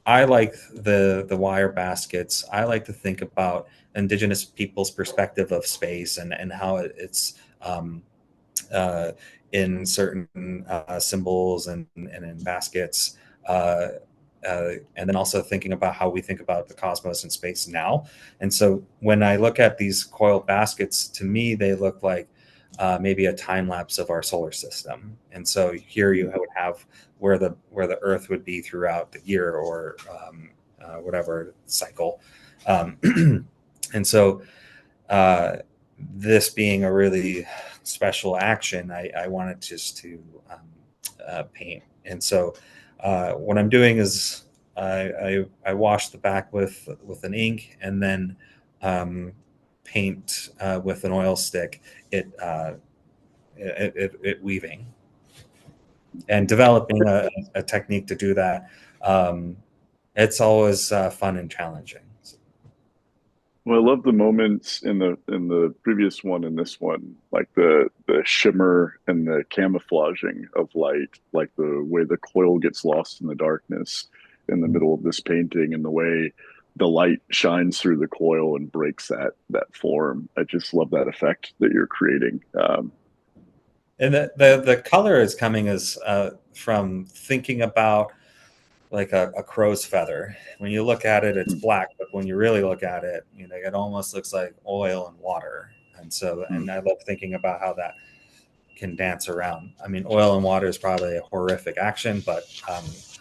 I like the wire baskets. I like to think about Indigenous people's perspective of space and how it's uh, in certain symbols and in baskets. And then also thinking about how we think about the cosmos and space now. And so when I look at these coiled baskets, to me, they look like maybe a time lapse of our solar system. And so here you would have where the Earth would be throughout the year or whatever cycle. And so this being a really special action, I wanted just to paint. And so what I'm doing is I wash the back with an ink and then paint with an oil stick. It weaving and developing a technique to do that. It's always fun and challenging. Well, I love the moments in the previous one and this one, like the shimmer and the camouflaging of light, like the way the coil gets lost in the darkness in the middle of this painting, and the way the light shines through the coil and breaks that form. I just love that effect that you're creating. And the color is coming as from thinking about like a crow's feather. When you look at it, it's Hmm, black, but when you really look at it, it almost looks like oil and water. And so, hmm. and I love thinking about how that can dance around. I mean, oil and water is probably a horrific action, but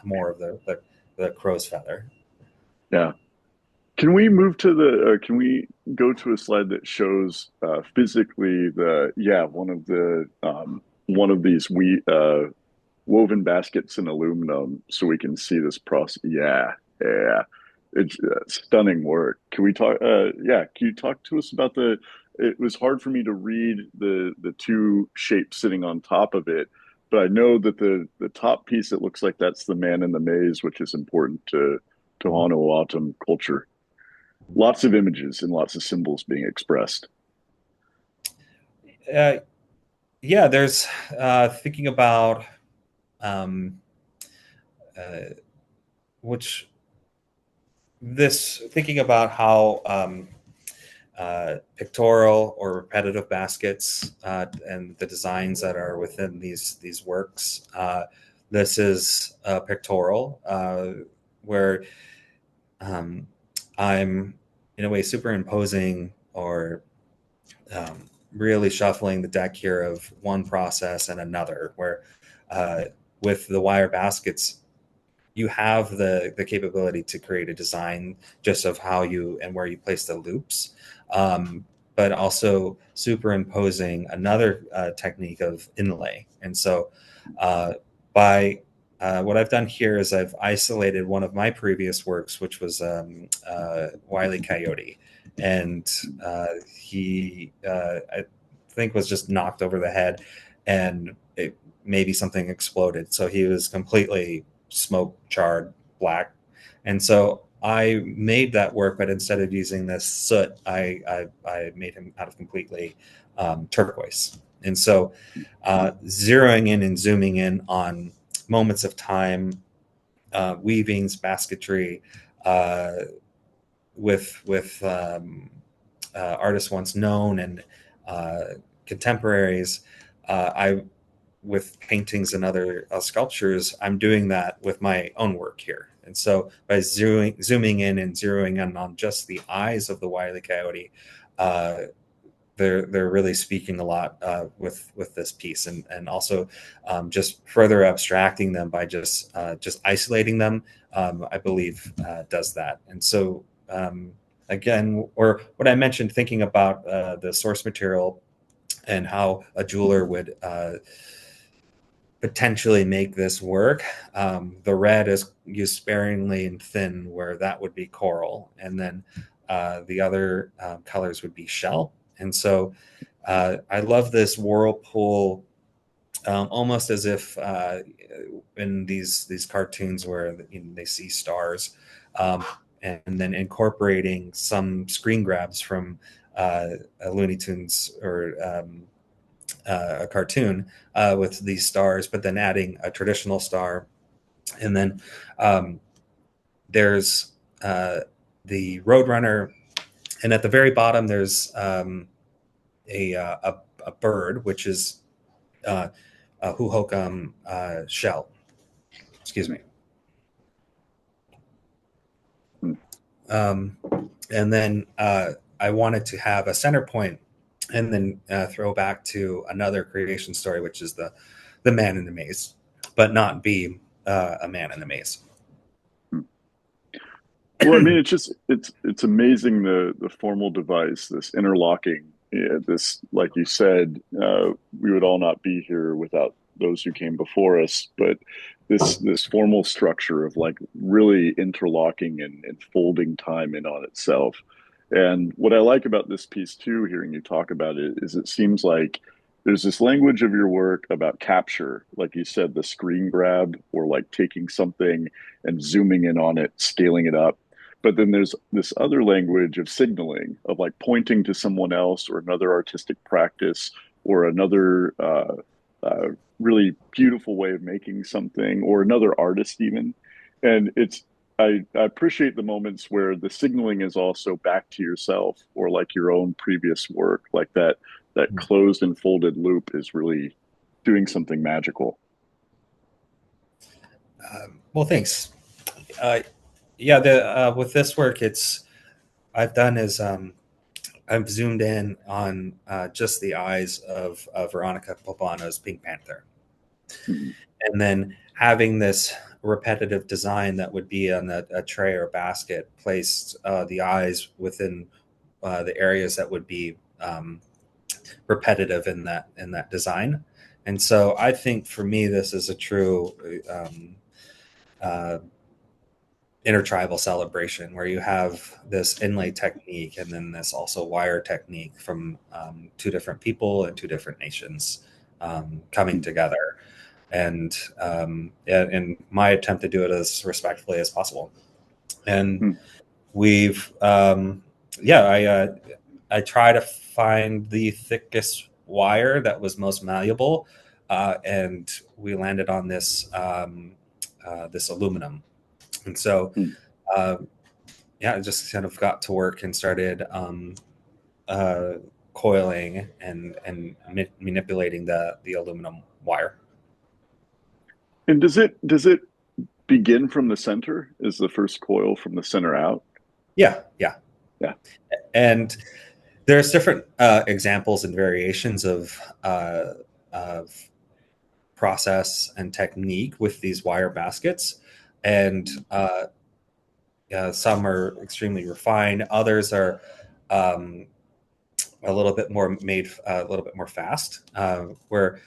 more of the crow's feather. Yeah. Can we move to can we go to a slide that shows physically one of these woven baskets in aluminum so we can see this process. Yeah, yeah, it's stunning work. Can we talk? Yeah, can you talk to us about the? It was hard for me to read the two shapes sitting on top of it, but I know that the top piece, it looks like that's the man in the maze, which is important to Tohono O'odham culture. Lots of images and lots of symbols being expressed. Uh, yeah, there's thinking about um, uh, which this thinking about how pictorial or repetitive baskets and the designs that are within these works. This is pictorial, where um, I'm in a way superimposing or really shuffling the deck here of one process and another. Where with the wire baskets, you have the capability to create a design just of how you and where you place the loops, but also superimposing another technique of inlay. And so by what I've done here is I've isolated one of my previous works, which was Wile Coyote. And he, I think, was just knocked over the head and maybe something exploded. So he was completely smoke charred black. And so I made that work, but instead of using this soot, I made him out of completely turquoise. And so zeroing in and zooming in on moments of time, weavings, basketry, uh, with artists once known and contemporaries. I with paintings and other sculptures, I'm doing that with my own work here. And so by zooming in and zeroing in on just the eyes of the Wile Coyote, uh, they're really speaking a lot with this piece, and also just further abstracting them by just isolating them. I believe does that. And so again, or what I mentioned, thinking about the source material and how a jeweler would potentially make this work. The red is used sparingly and thin, where that would be coral, and then the other colors would be shell. And so I love this whirlpool, almost as if in these cartoons where they see stars, and then incorporating some screen grabs from Looney Tunes or a cartoon with these stars, but then adding a traditional star. And then there's the Roadrunner, and at the very bottom there's a bird, which is a Hohokam shell. Excuse me. And then I wanted to have a center point and then throw back to another creation story, which is the man in the maze, but not be a man in the maze. Well, I mean, it's amazing the formal device, this interlocking, this, like you said, we would all not be here without those who came before us, but this formal structure of like really interlocking and folding time in on itself. And what I like about this piece too, hearing you talk about it, is it seems like there's this language of your work about capture, like you said, the screen grab or like taking something and zooming in on it, scaling it up. But then there's this other language of signaling, of like pointing to someone else or another artistic practice or another uh, really beautiful way of making something or another artist even. And I appreciate the moments where the signaling is also back to yourself or like your own previous work, like that closed and folded loop is really doing something magical. Well, thanks. Uh, yeah, the with this work, it's I've done is I've zoomed in on just the eyes of Veronica Popano's Pink Panther, Mhm. and then having this repetitive design that would be on a tray or basket placed the eyes within the areas that would be repetitive in that design. And so I think for me, this is a true uh, intertribal celebration where you have this inlay technique and then this also wire technique from two different people and two different nations coming together. And my attempt to do it as respectfully as possible. And Hmm. we've, I try to find the thickest wire that was most malleable, and we landed on this aluminum. And so, Hmm. uh, yeah, I just kind of got to work and started uh, coiling and manipulating the aluminum wire. And does it begin from the center? Is the first coil from the center out? Yeah, yeah. Yeah. And there's different examples and variations of process and technique with these wire baskets, and some are extremely refined. Others are um, a little bit more made a little bit more fast. Where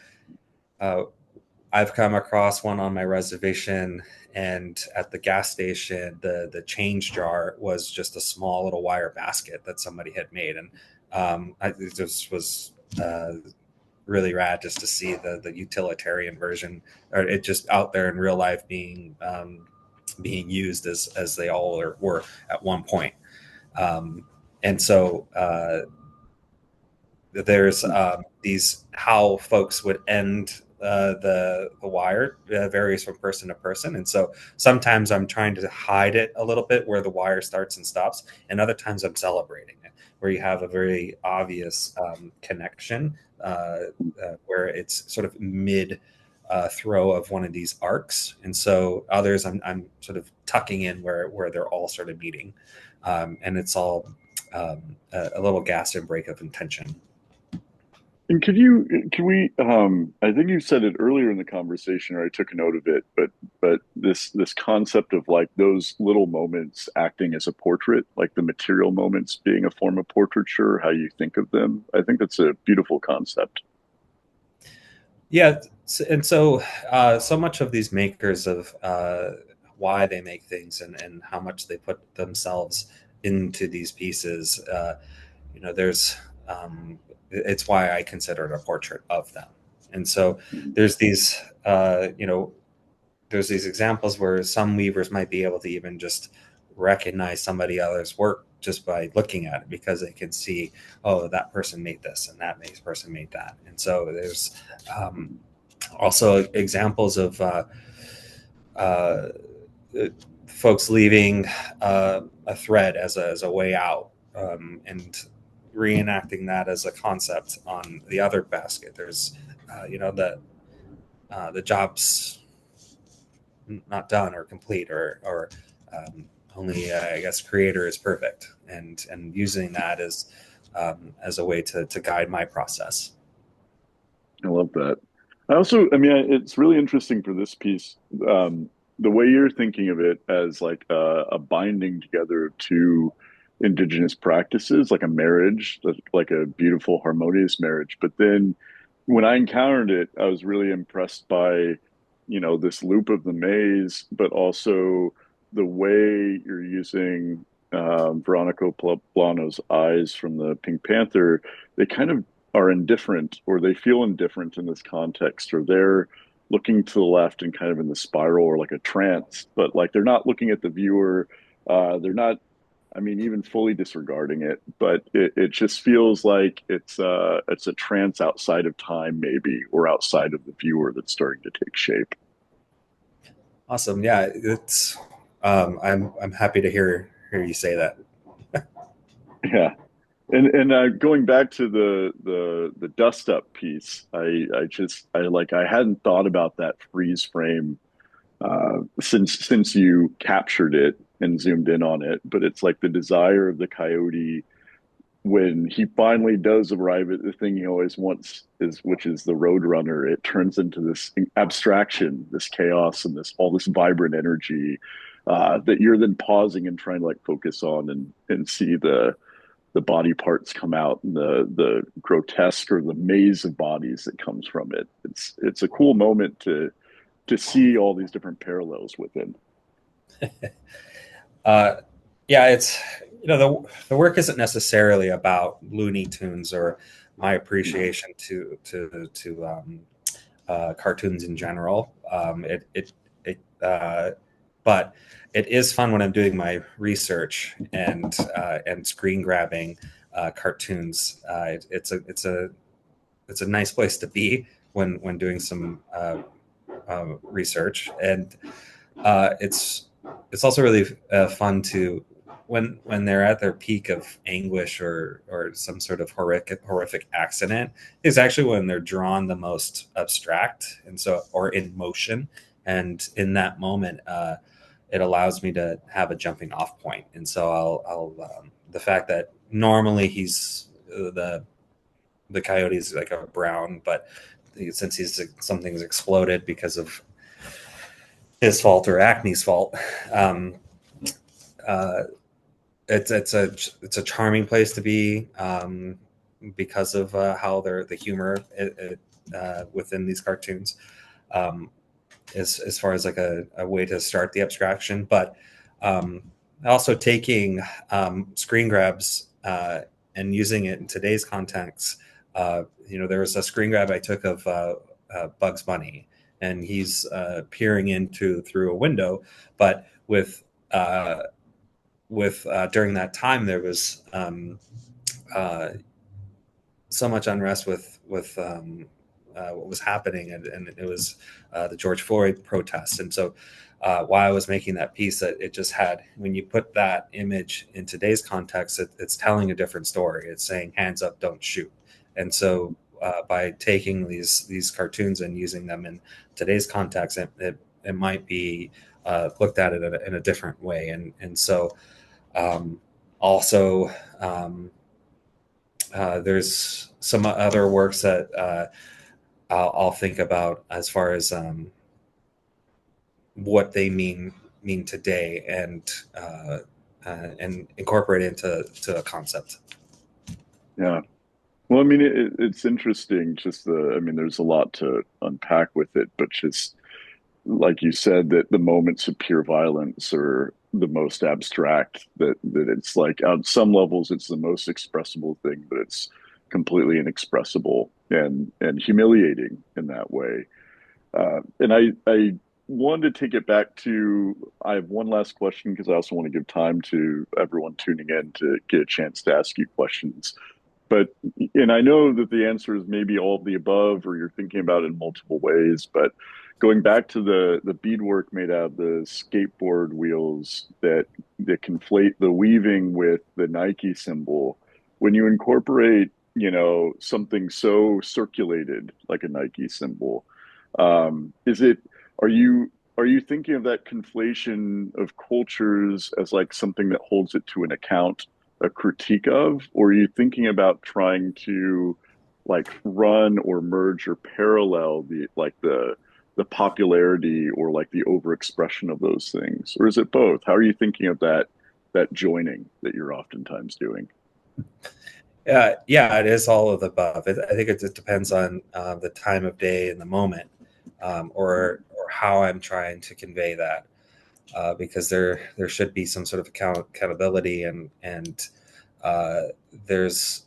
uh, I've come across one on my reservation, and at the gas station, the change jar was just a small little wire basket that somebody had made, and it just was really rad just to see the utilitarian version, or it just out there in real life being used as they all were at one point. And so there's these how folks would end the wire varies from person to person, and so sometimes I'm trying to hide it a little bit where the wire starts and stops, and other times I'm celebrating it where you have a very obvious connection where it's sort of mid throw of one of these arcs, and so others I'm sort of tucking in where they're all sort of meeting, and it's all a little gas and break of intention. And can we, I think you said it earlier in the conversation, or I took a note of it, but this concept of like those little moments acting as a portrait, like the material moments being a form of portraiture, how you think of them. I think that's a beautiful concept. Yeah, and so so much of these makers of why they make things and how much they put themselves into these pieces, there's it's why I consider it a portrait of them. And so there's these there's these examples where some weavers might be able to even just recognize somebody else's work just by looking at it because they can see, oh, that person made this and that person made that. And so there's also examples of uh, folks leaving a thread as a way out, and reenacting that as a concept on the other basket. There's the job's not done or complete, or only I guess creator is perfect, and using that as a way to guide my process. I love that. I mean, it's really interesting for this piece, the way you're thinking of it as like a binding together of two indigenous practices, like a marriage, like a beautiful, harmonious marriage. But then when I encountered it, I was really impressed by, this loop of the maze, but also the way you're using Veronica Plano's eyes from the Pink Panther. They kind of are indifferent, or they feel indifferent in this context, or they're looking to the left and kind of in the spiral or like a trance, but like they're not looking at the viewer. They're not, I mean, even fully disregarding it, but it just feels like it's a trance outside of time, maybe, or outside of the viewer that's starting to take shape. Awesome. Yeah, it's I'm happy to hear you say that. Yeah. And going back to the dust up piece, I hadn't thought about that freeze frame since you captured it and zoomed in on it. But it's like the desire of the coyote when he finally does arrive at the thing he always wants, which is the roadrunner. It turns into this abstraction, this chaos, and this all this vibrant energy that you're then pausing and trying to like focus on and see the body parts come out and the grotesque or the maze of bodies that comes from it. It's a cool moment to see all these different parallels within. Yeah, it's the work isn't necessarily about Looney Tunes or my appreciation to cartoons in general. But it is fun when I'm doing my research and screen grabbing cartoons. It's a nice place to be when doing some research, and it's also really fun to when they're at their peak of anguish or some sort of horrific accident is actually when they're drawn the most abstract and so or in motion, and in that moment it allows me to have a jumping off point. And so I'll the fact that normally he's the coyote is like a brown, but since something's exploded because of his fault or Acme's fault, uh, it's a charming place to be because of how the humor within these cartoons, as far as like a way to start the abstraction, but also taking screen grabs and using it in today's context. There was a screen grab I took of Bugs Bunny, and he's peering through a window, but during that time there was so much unrest with what was happening, and it was the George Floyd protests. And so while I was making that piece, that it just had, when you put that image in today's context, it's telling a different story. It's saying hands up, don't shoot. And so by taking these cartoons and using them in today's context, it might be looked at it in a different way. And so also there's some other works that I'll think about as far as what they mean today, and incorporate it into a concept. Yeah. Well, I mean, it's interesting. There's a lot to unpack with it, but just like you said, that the moments of pure violence are the most abstract. That it's like on some levels, it's the most expressible thing, but it's completely inexpressible and humiliating in that way. And I wanted to take it back to, I have one last question because I also want to give time to everyone tuning in to get a chance to ask you questions. But, and I know that the answer is maybe all of the above, or you're thinking about it in multiple ways, but going back to the beadwork made out of the skateboard wheels that conflate the weaving with the Nike symbol, when you incorporate, something so circulated like a Nike symbol, is it, are you thinking of that conflation of cultures as like something that holds it to an account, a critique of, or are you thinking about trying to like run or merge or parallel the popularity or like the overexpression of those things, or is it both? How are you thinking of that joining that you're oftentimes doing? Yeah, it is all of the above. I think it depends on the time of day and the moment, or how I'm trying to convey that, because there should be some sort of accountability, and uh, there's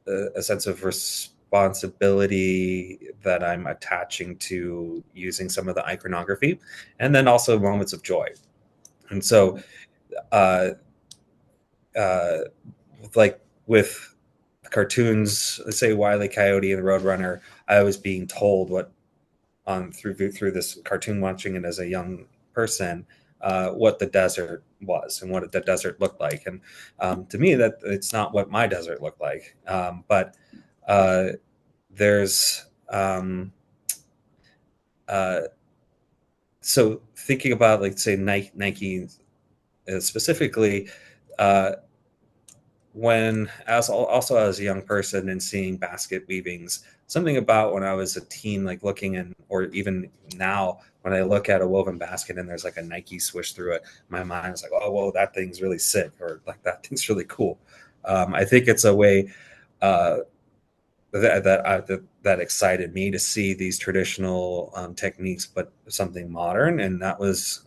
a sense of responsibility that I'm attaching to using some of the iconography, and then also moments of joy. And so, uh, uh, like with cartoons, let's say Wile E. Coyote and the Roadrunner, I was being told what on through this cartoon watching, and as a young person, what the desert was and what the desert looked like. And to me, that it's not what my desert looked like, but uh, there's uh, so thinking about, like, say Nike specifically, uh, when as also as a young person and seeing basket weavings, something about when I was a teen, like looking in, or even now when I look at a woven basket and there's like a Nike swish through it, my mind is like, oh, whoa, that thing's really sick, or like that thing's really cool. I think it's a way that excited me to see these traditional techniques, but something modern, and that was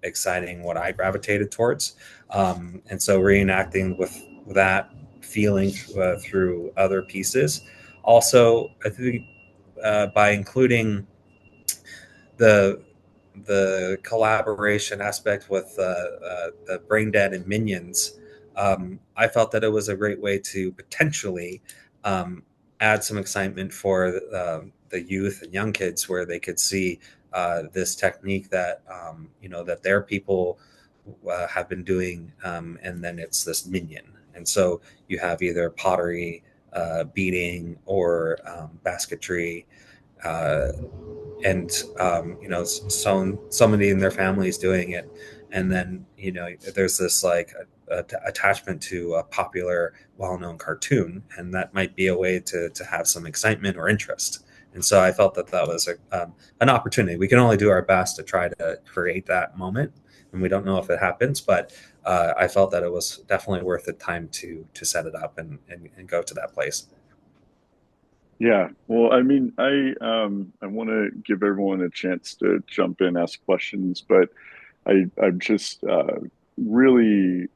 exciting. What I gravitated towards, and so reenacting with that feeling through other pieces. Also, I think by including the collaboration aspect with the Brain Dead and Minions, I felt that it was a great way to potentially um, add some excitement for the youth and young kids, where they could see this technique that that their people have been doing, and then it's this minion, and so you have either pottery, beading, or basketry. Uh, and somebody in their family is doing it, and then there's this like attachment to a popular, well-known cartoon, and that might be a way to have some excitement or interest. And so I felt that that was an opportunity. We can only do our best to try to create that moment, and we don't know if it happens, but I felt that it was definitely worth the time to set it up and go to that place. Yeah, well, I mean, I want to give everyone a chance to jump in, ask questions, but I'm just really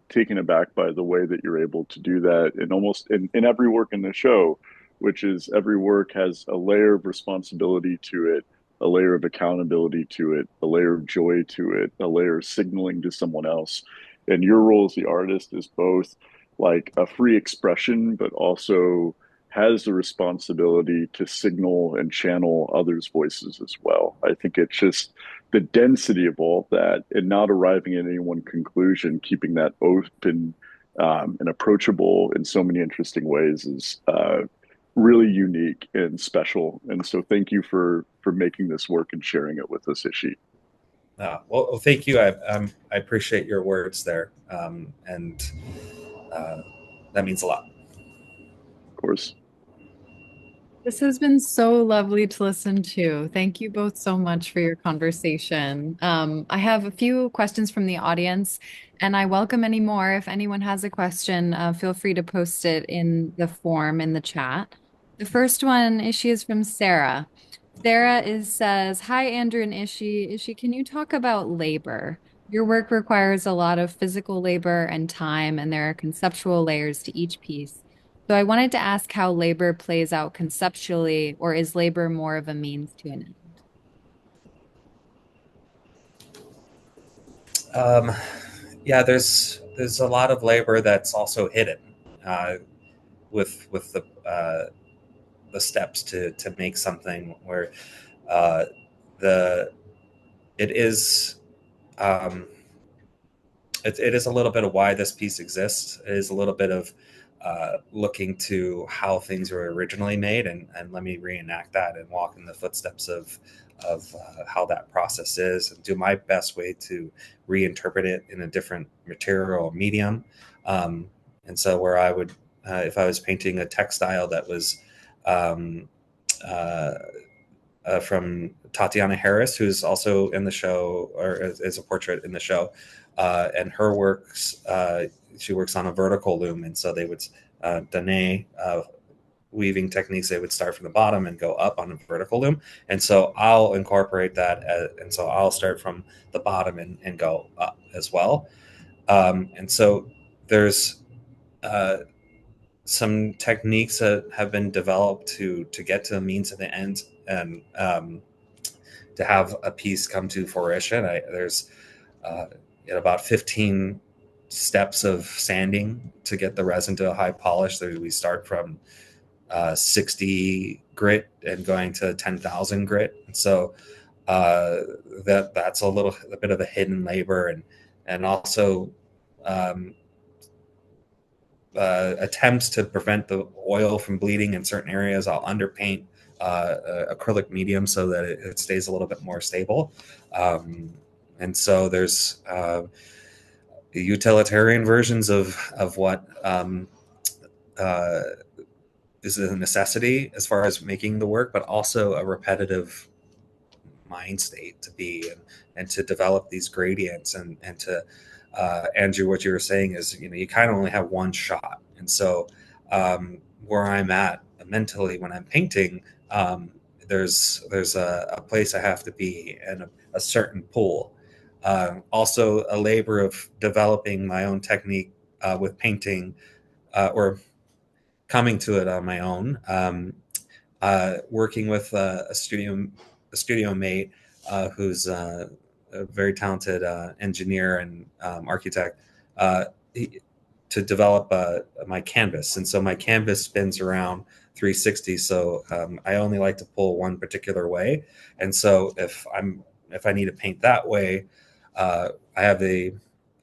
taken aback by the way that you're able to do that in almost in every work in the show, which is every work has a layer of responsibility to it, a layer of accountability to it, a layer of joy to it, a layer of signaling to someone else. And your role as the artist is both like a free expression, but also has the responsibility to signal and channel others' voices as well. I think it's just the density of all of that and not arriving at any one conclusion, keeping that open and approachable in so many interesting ways is really unique and special. And so thank you for making this work and sharing it with us, Ishi. Well, thank you. I appreciate your words there, and uh, that means a lot. Of course. This has been so lovely to listen to. Thank you both so much for your conversation. I have a few questions from the audience, and I welcome any more. If anyone has a question, feel free to post it in the form in the chat. The first one, Ishi, is from Sarah. Says, "Hi, Andrew and Ishi. Ishi, can you talk about labor? Your work requires a lot of physical labor and time, and there are conceptual layers to each piece. So I wanted to ask how labor plays out conceptually, or is labor more of a means to an end?" Um, yeah, there's a lot of labor that's also hidden uh, with the steps to make something where uh, the it is. Um, it is a little bit of why this piece exists. It is a little bit of looking to how things were originally made, and let me reenact that and walk in the footsteps of how that process is, and do my best way to reinterpret it in a different material or medium. Um, and so, where I would, if I was painting a textile that was um, uh, from Tatiana Harris, who's also in the show, or is a portrait in the show. And her works, she works on a vertical loom. And so they would, Danae weaving techniques, they would start from the bottom and go up on a vertical loom. And so I'll incorporate that. And so I'll start from the bottom and go up as well. And so there's uh, some techniques that have been developed to get to the means of the end, and to have a piece come to fruition. There's uh, about 15 steps of sanding to get the resin to a high polish. We start from 60 grit and going to 10,000 grit. And so uh, that's a bit of a hidden labor, and also um, attempts to prevent the oil from bleeding in certain areas. I'll underpaint acrylic medium so that it stays a little bit more stable. And so there's utilitarian versions of what uh, is a necessity as far as making the work, but also a repetitive mind state to be, and to develop these gradients, and to Andrew, what you were saying is, you kind of only have one shot. And so where I'm at mentally when I'm painting, there's a place I have to be and a certain pool. Also, a labor of developing my own technique with painting, or coming to it on my own. Working with a studio mate who's a very talented engineer and architect, to develop my canvas. And so my canvas spins around 360. So I only like to pull one particular way. And so if I need to paint that way, I have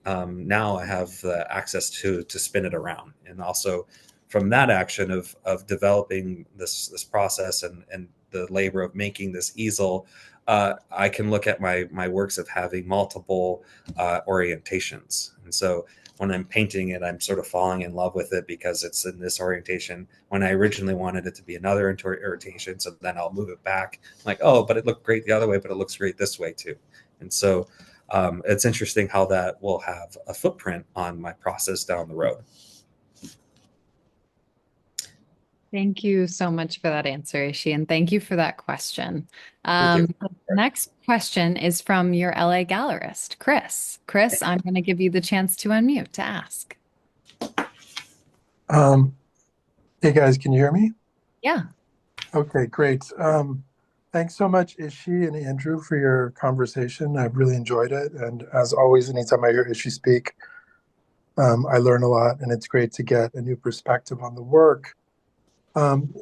now I have the access to spin it around. And also from that action of developing this process and the labor of making this easel, I can look at my works of having multiple orientations. And so when I'm painting it, I'm sort of falling in love with it because it's in this orientation when I originally wanted it to be another orientation. So then I'll move it back. I'm like, oh, but it looked great the other way, but it looks great this way too. And so it's interesting how that will have a footprint on my process down the road. Thank you so much for that answer, Ishi, and thank you for that question. Thank you. The next question is from your LA gallerist, Chris. Chris, I'm going to give you the chance to unmute to ask. Hey guys, can you hear me? Yeah. Okay, great. Thanks so much, Ishi and Andrew, for your conversation. I've really enjoyed it. And as always, anytime I hear Ishi speak, I learn a lot, and it's great to get a new perspective on the work.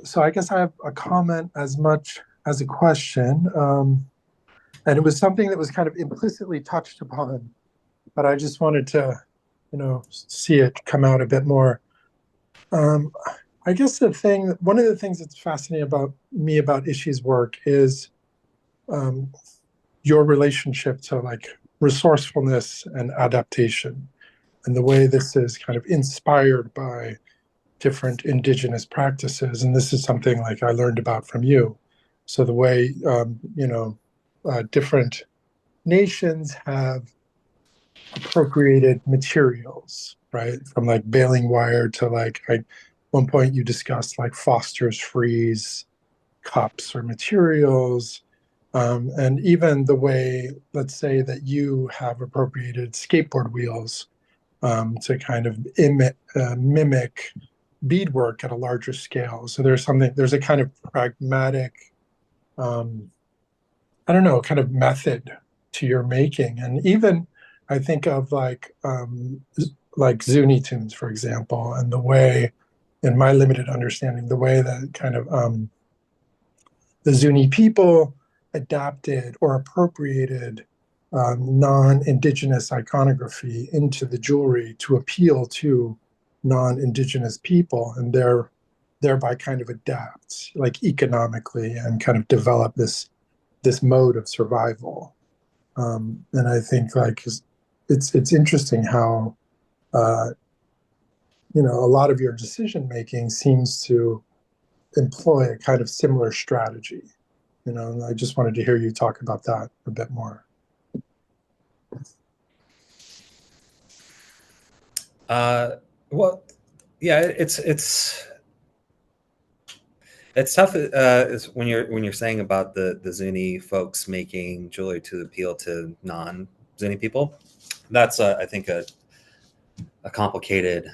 So I guess I have a comment as much as a question. And it was something that was kind of implicitly touched upon, but I just wanted to, see it come out a bit more. I guess one of the things that's fascinating about me about Ishi's work is your relationship to like resourcefulness and adaptation, and the way this is kind of inspired by different indigenous practices. And this is something like I learned about from you. So the way, different nations have appropriated materials, right? From like baling wire to like one point you discussed like Foster's freeze cups or materials. And even the way, let's say that you have appropriated skateboard wheels to kind of mimic beadwork at a larger scale. So there's a kind of pragmatic, kind of method to your making. And even I think of like Zuni Tunes, for example, and the way, in my limited understanding, the way that kind of the Zuni people adapted or appropriated non-indigenous iconography into the jewelry to appeal to non-indigenous people, and thereby kind of adapt like economically and kind of develop this mode of survival. And I think like it's interesting how a lot of your decision making seems to employ a kind of similar strategy. And I just wanted to hear you talk about that a bit more. Well, yeah, it's tough is when you're saying about the Zuni folks making jewelry to appeal to non-Zuni people. That's I think a complicated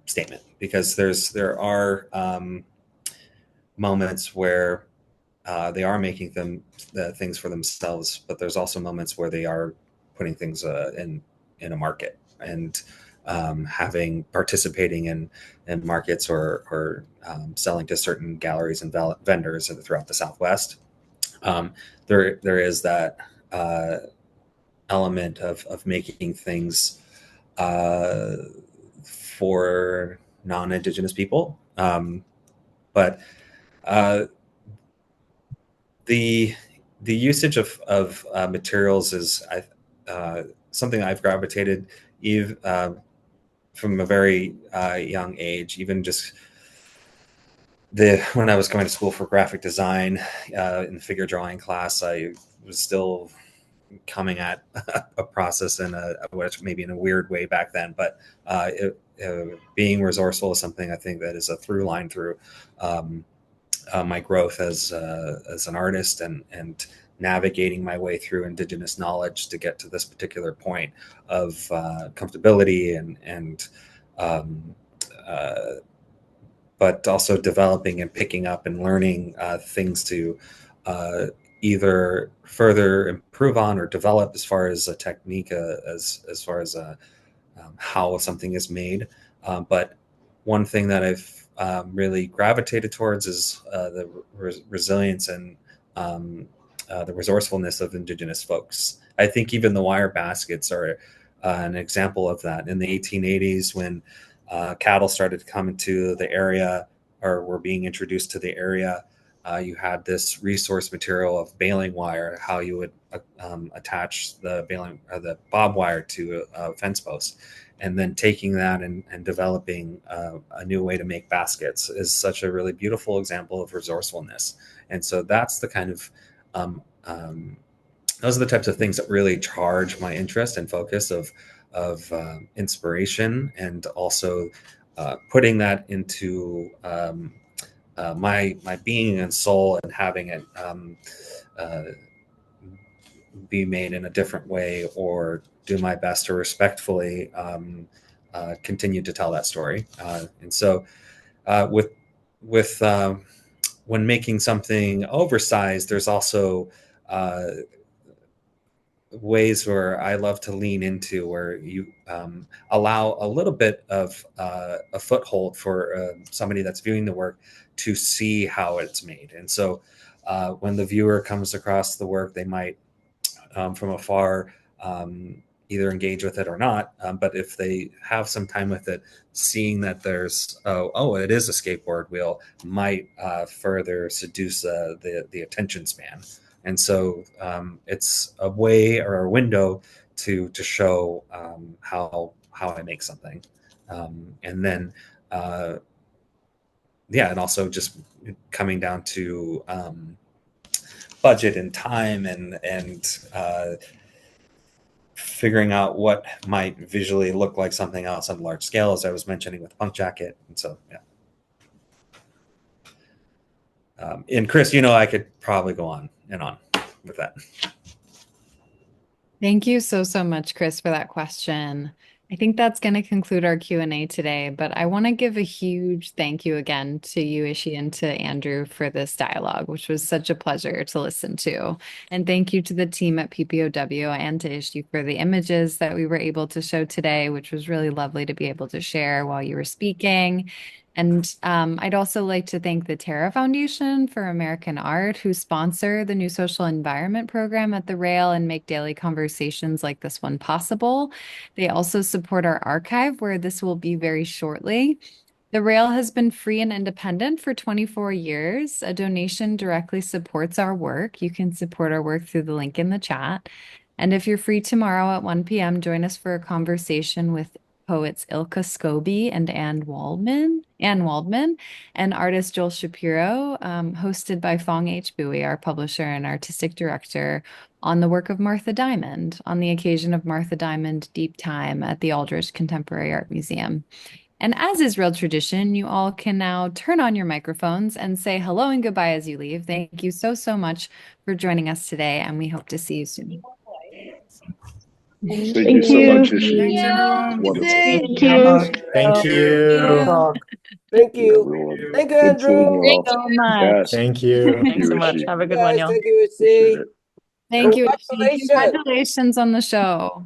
statement, because there are moments where they are making things for themselves, but there's also moments where they are putting things in a market and participating in markets or selling to certain galleries and vendors throughout the Southwest. There is that element of making things for non-Indigenous people, but the usage of materials is something I've gravitated from a very young age. Even just when I was going to school for graphic design in the figure drawing class, I was still coming at a process in which maybe in a weird way back then, but being resourceful is something I think that is a through line through my growth as an artist and navigating my way through Indigenous knowledge to get to this particular point of comfortability and but also developing and picking up and learning things to either further improve on or develop as far as a technique, as far as how something is made. But one thing that I've really gravitated towards is the resilience and the resourcefulness of Indigenous folks. I think even the wire baskets are an example of that. In the 1880s, when cattle started to come into the area or were being introduced to the area, you had this resource material of baling wire, how you would attach the bob wire to a fence post, and then taking that and developing a new way to make baskets is such a really beautiful example of resourcefulness. And so that's the kind of those are the types of things that really charge my interest and focus of inspiration, and also putting that into my being and soul, and having it be made in a different way, or do my best to respectfully continue to tell that story. And so with when making something oversized, there's also ways where I love to lean into, where you allow a little bit of a foothold for somebody that's viewing the work to see how it's made. And so when the viewer comes across the work, they might from afar either engage with it or not. But if they have some time with it, seeing that there's, it is a skateboard wheel, might further seduce the attention span. And so it's a way or a window to show how I make something. And then, and also just coming down to budget and time and figuring out what might visually look like something else on a large scale, as I was mentioning with Punk Jacket. And so, yeah. And Chris, I could probably go on and on with that. Thank you so much, Chris, for that question. I think that's going to conclude our Q&A today, but I want to give a huge thank you again to you, Ishi, and to Andrew for this dialogue, which was such a pleasure to listen to. And thank you to the team at PPOW and to Ishi for the images that we were able to show today, which was really lovely to be able to share while you were speaking. And I'd also like to thank the Terra Foundation for American Art, who sponsor the New Social Environment program at the Rail and make daily conversations like this one possible. They also support our archive, where this will be very shortly. The Rail has been free and independent for 24 years. A donation directly supports our work. You can support our work through the link in the chat. And if you're free tomorrow at 1 p.m., join us for a conversation with poets Ilka Scobie and Anne Waldman, and artist Joel Shapiro, hosted by Fong H. Bowie, our publisher and artistic director, on the work of Martha Diamond, on the occasion of Martha Diamond Deep Time at the Aldrich Contemporary Art Museum. And as is real tradition, you all can now turn on your microphones and say hello and goodbye as you leave. Thank you so much for joining us today, and we hope to see you soon. Thank you so much, Ishi. Thanks, everyone. Wonderful. Thank you. Thank you. Thank you. Everyone. Thank you, Good seeing Andrew. you all. so much. Yes. Thank you. Thank Thanks you, so much. Ishi. Have a good Guys, one, y'all. thank you, Appreciate Ishi. it. Thank you. Congratulations. Congratulations on the show.